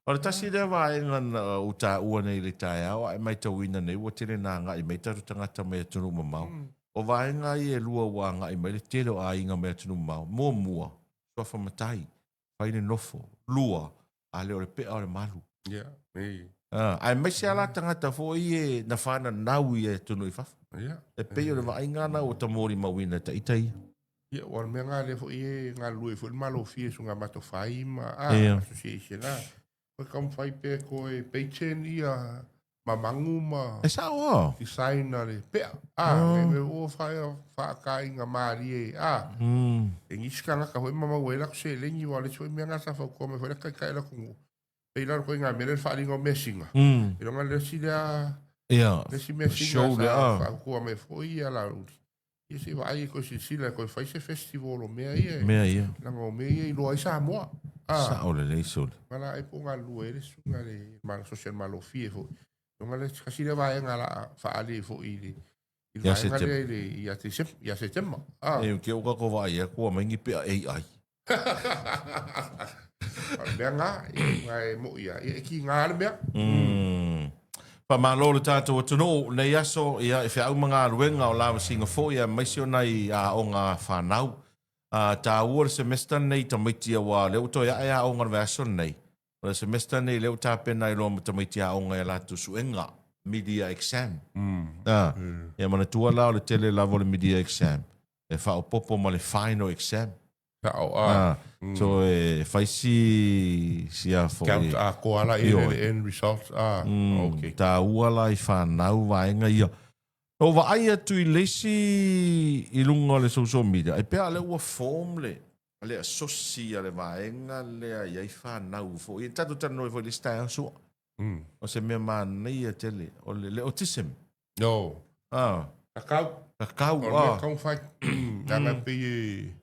Ora tasi le vai ngana uta ua nei le tai au, ai mai tau ina nei, ua tene nā ngā i mai taru tangata mea tunu mamau. O vai ngā i e lua wā ngā i mai le telo a inga mea tunu mamau. Mua, sofa matai, whaine nofo, lua, a leo le pea o le malu. Ai mai se ala tangata fo i e na whana nau i e tunu i fafa. E peo le vai ngana o ta mori mawina ta itai. Ia, ora mea ngā le fo i e ngā lue fo i malo fie su ngā mato whai ma association a. Koe kam whai pe koe peichen ia mamangu ma. E sa o? Designa le pea. Me o whakai ngā maari e. E ngiska laka hoi mama ue lako se lengi wale choi mea ngata whau kome hoi laka kai lako ngu. Pei laro koe ngā mele wharinga o mesinga. E ronga lesi lea. Lesi mesinga sa whau kua me foi ia la uri. Ia se vai koe si sila koe whai se festival o mea ia. Mea ia. Langa o mea ia i loa i sa moa. Sa o le lei sole. Mala e po ngā lua ere sunga le mala social malo fie fo. Nonga le kasi le vai ngā la whaale fo i le. Ia se tem. Ia se tema. E ke o kako vai e kua maingi pea AI. Mea ngā, e mo ia. E ki ngā le mea. Pa malo le tātou atono, nei aso ia e whiau mga ruenga o lawa singa fo ia maisio nei o ngā whanau. Tā ua le semester nei tamaitia wā leo toi a o ngā vaso nei. Le semester nei leo tā pena i loa tamaitia o ngā lātu suenga. Media exam. Ia mana tua lao le tele lavo le media exam. E whao popo ma le final exam. So e whaisi si a fo. Count a koala i le end results. Okay. Tā ua la i whanau vaenga ia. O wa ai atu i lesi i lunga le social media. Ai pea le ua form le. Le asosia le vaenga le a iai whanau fo. I tatu tano i fo i le stai asua. O se mea maa nei a tele. O le autism. No. Kakau. Kakau. O le kau whai. Nanga pe e.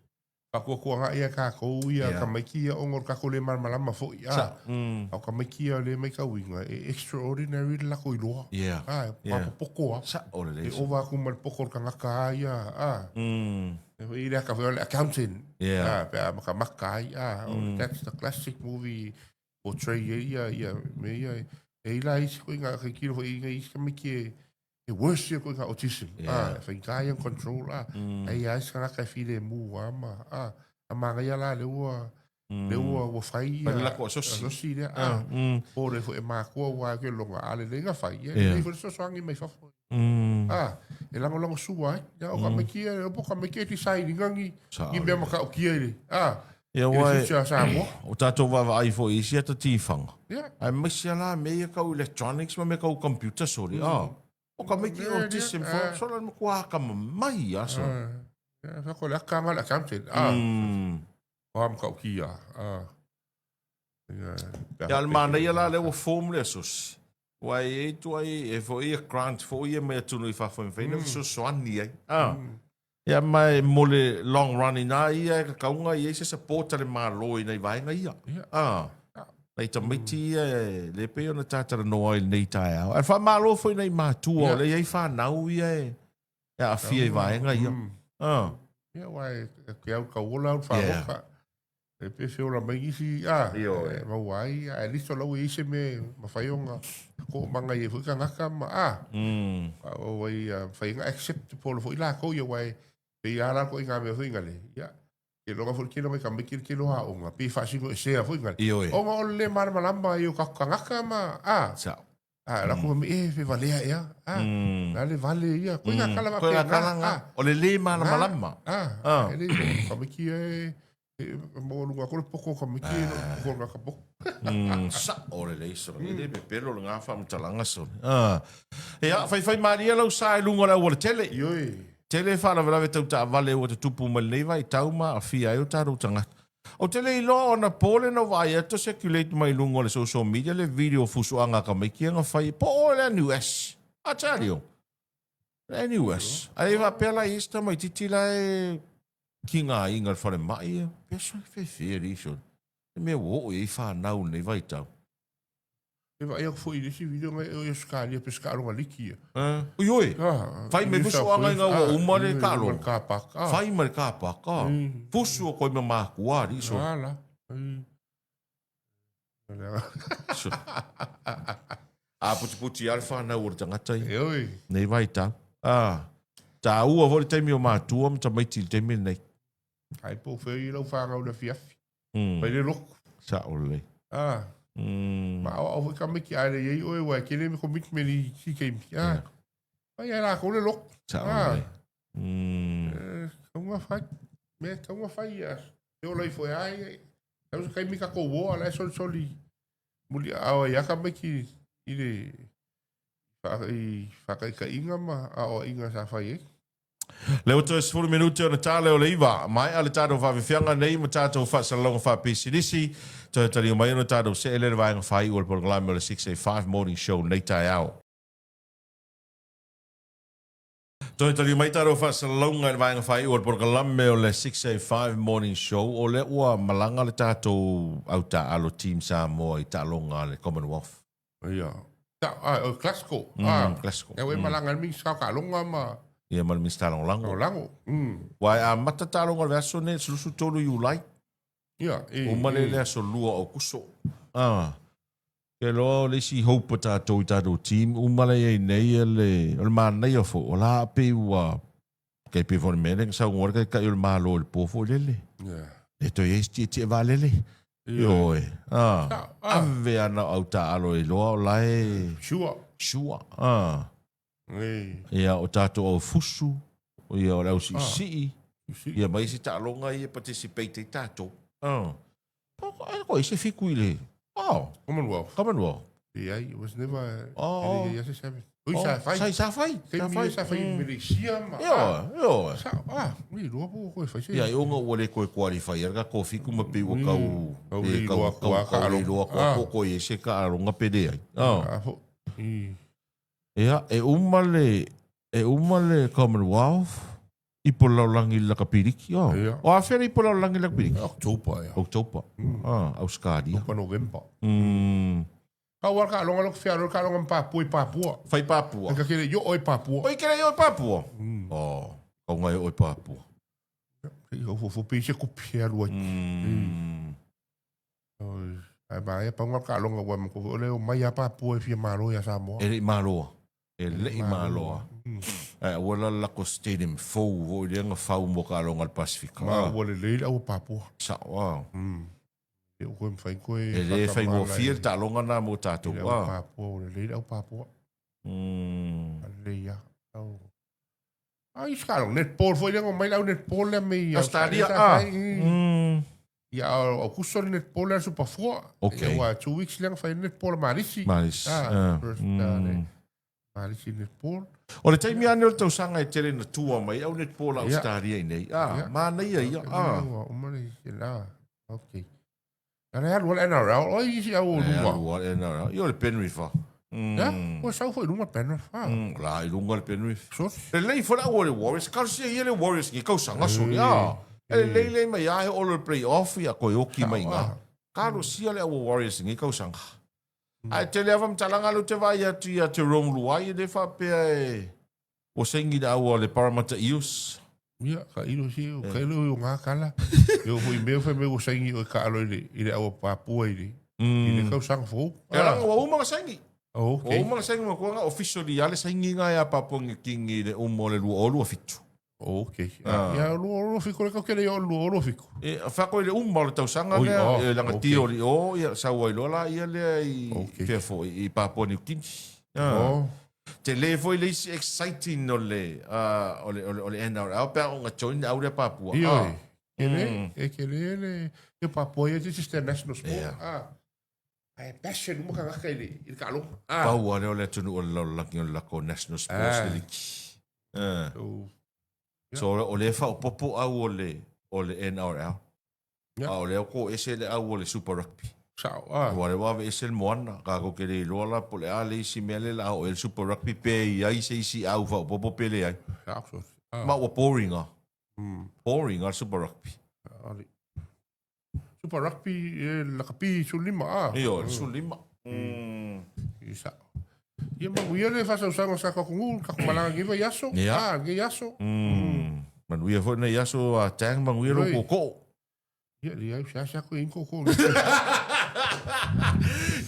Kakua ngā ia kākou ia ka maiki ia ongor kako le marmalama fo ia. Au ka maiki ia le mai kauinga. E extraordinary le lako i loa. Papa poko a. Sa o le leso. E ova kuma le poko ka ngaka ia. E hoi rea ka wheo le accountant. Pea maka maka ia. That's the classic movie portray ia. Me ia. E ila isi koe ngā kai kiro hoi inga isi ka maiki e e worse ko ka autism fa ka yang control ai ai ska ka file mu ama amanga ya la le wa fai la ko so si le o le fo e ma ko wa ke longa ale le nga fai le fo so ngi mai fa e lango suai ya o ka me ki o po ka me ki ti sai ngangi i me ma ka o ki ele ia wai o tatou vavaai foʻi isia ta tifanga ae maisi ala me ia kau electronics ma me kau computer sori o ka maiki autism fa sola ma kua ka mamai aso fa ko la kanga la accountant o am kau ki ia almana ia la le o form le sos wai e tu ai e foʻi ia grant foʻi ia mea tunu i fafoinfaina fesoasoani ai ia mai mo le long running a ia e kakaunga ia se support le malo i nei vaenga ia. Nei tamaiti ia le pe ona tatara noa i nei tae au. E wha malo foi nei mātua o le iei whanau ia e a fia i vaenga ia. Ia wai ke au ka wola au whaoka. E pe whiora mai isi mawai e listo lau i se me mawhaionga ko manga i e fuka ngaka ma o wai whainga accept polo fo i la ko ia wai pe ara ko inga me fuinga le ya ke longa fo kilo me kambe kilo ha onga pe fa singo se a fuinga o ma le mar malamba yo ka ngaka ma la ko me e fe vale ya la le vale ya ko inga kala ma pe o le mar malamba ele kambe ki mo lunga ko poko kambe ki ko ngaka poko sa ore le so le be pelo nga fa mtalanga so ya fai maria lo sai lunga la wala tele tele whana wala tau ta vale o te tupu maleva i tauma a fia e o taru tanga. O tele i loa ona pole na vai ato circulate mai lungo le social media le video fusuanga ka mai kianga whai po o le NUS. A tario. Le NUS. A ewa pela ista mai titila e kinga inga whare mai e. Pesa e whewhere iso. E mea wo e whanau nei vai tau. E vai eu fui nesse vídeo mas eu escalia pescar uma liquia. Oi. Vai me puxo a nga o mare calo. Vai me capa. Puxo ko me ma kuari iso. Ala. Puti alfa na ur tanga tai. Oi. Nei vai ta. Ta ua vole te mi o ma tua mta mai til te mi nei. Ai po fe lo fa nga o fiaf. Vai le lok. Sa ole. Ma o ka me ki ale ye o wa ke le me commitment i ki ke mi. Vai era ko le lok. Sa ole. Como fai? Me como fai ya. Eu lá foi ai. Eu kai mi ka ko wo ala soli. Muli a ya ka me ki ile fa ka inga ma o inga sa fai. Leo to 10 minuti ona tale o leiva mai ale tado fa fianga nei mo tato fa salonga fa pisidisi to tali mai ona tado se ele vai nga fai o programa le 685 morning show nei tai ao to tali mai tado fa salonga vai nga fai o programa le 685 morning show o le ua malanga le tato au ta alo team sa mo i talonga le Commonwealth ia o classico classico e we malanga mi sa ka longa ma ia mal mistalong lango. Lango. Wai a matatalong al aso ne sulusu tolu you like. Ia. O male le aso lua o kuso. Ke lo le si hope ta to ta do team o male e nei le o ma nei o fo o la pe ua ke pe for mele sa ngor ka o ma lo po fo lele. Ia. E to esti ti valele. Yo e. Ave ana au ta alo e lo lai. Shua. Ia o tato o fusu, ia o lau si. Ia mai si talonga ia participate tato. Ko i se fiku i le. Commonwealth. Ia, it was never... Ia se sabe. Sa fai. Sa fai Malaysia ma. Yo. Mi loa po ko fai se. Ia, o nga ole ko qualify ga ko fiku ma pe o kau. E loa ko ko i se ka aronga pede ai. Ia, e umale Commonwealth i po laulangi la kapiriki. O a fere i po laulangi la kapiriki. October. Australia. October, November. Ka war ka longa lok fiaro ka longa Papua. Fai Papua. Ka kere yo oi Papua. Oi kere yo Papua. Ka ngai oi Papua. Ka fo pe se kopia lo. Ai ba e pa ngor ka longa wa ko le o mai Papua e fi malo ya Samoa. Ele malo. E le i maloa. Wala lako stadium fou, o i lenga fau mo ka alonga al Pasifika. Ma wale leila au Papua. Sa, wow. E o koe mwhai koe. E le fai ngō fiel ta alonga nā mo tātou. Leila au Papua, wale leila au Papua. Leila au. Ai, skalong netball, foi lenga mai lau netball le mei. Australia, Ia au kusori netball le su pafua. Okay. Wa 2 weeks lenga fai netball marisi. Maris. Marisi netball. O le taimi ane o tau sanga e tere na tua mai, au netball Australia i nei. Mā nei ia. O mani se la. Okay. Ana ya wala NRL, o isi au lunga. Wala NRL. Io le Penrith. Ja, o sau foi lunga Penrith. La, i lunga le Penrith. Sos. Le lei fora o le Warriors, kalsia i le Warriors ki kau sanga soni. E lei mai ahe o le play-off ia koe oki mai ngā. Karo sia le au Warriors ngi kau sanga. Ai te lea vam talanga lo te vai atu ia te Rome Luai le whapea e o sengi da au le Parramatta Eels. Ia, ka ilo si, o ka ilo i o ngā kala. Io hui mea whai mea o sengi o ka alo i le au Papua i le. I le kau sanga fōu. E ranga wa umanga sengi. Ok. O umanga sengi ma kuanga officially ale sengi ngā ia Papua ngi kingi le umo le lua olu a fitu. Ok. Ia olo fiko le kau kere i olo fiko. E whako i le umo le tausanga lea, e langa tio li o, ia sau ai lola ia lea i pefo i Papua New Guinea. Te le foi le isi exciting o le NRL, pēr o ngā join au le Papua. Ia kele le Papua ia te siste national sport. Ai passion mo ka ngaka i le kalo. Pau ale o le tunu o le laki o le lako national sports le liki. So o le fa o popo au o le NRL. O le ko ese le au o le Super Rugby. Sao. Wa le wa ese le moana ka ko ke le lola po le ale isi mele la o el Super Rugby pe ai se isi au fa o popo pele ai. Ma o boring a. Boring a Super Rugby. Super Rugby la kapi sulima. Io sulima. Isa. Ia manguia le fasa usanga sa kakungu, kakumalanga ngiva yaso. Ngi yaso. Manuia foi na yaso a tang manguia ro koko. Ia ia sa ko in koko.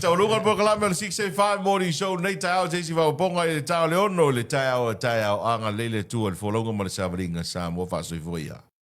Tau lunga po kala me 685 morning show nei tau te si va ponga i tau leono le tau anga lele tu al folonga ma le savaringa sa mo fa so i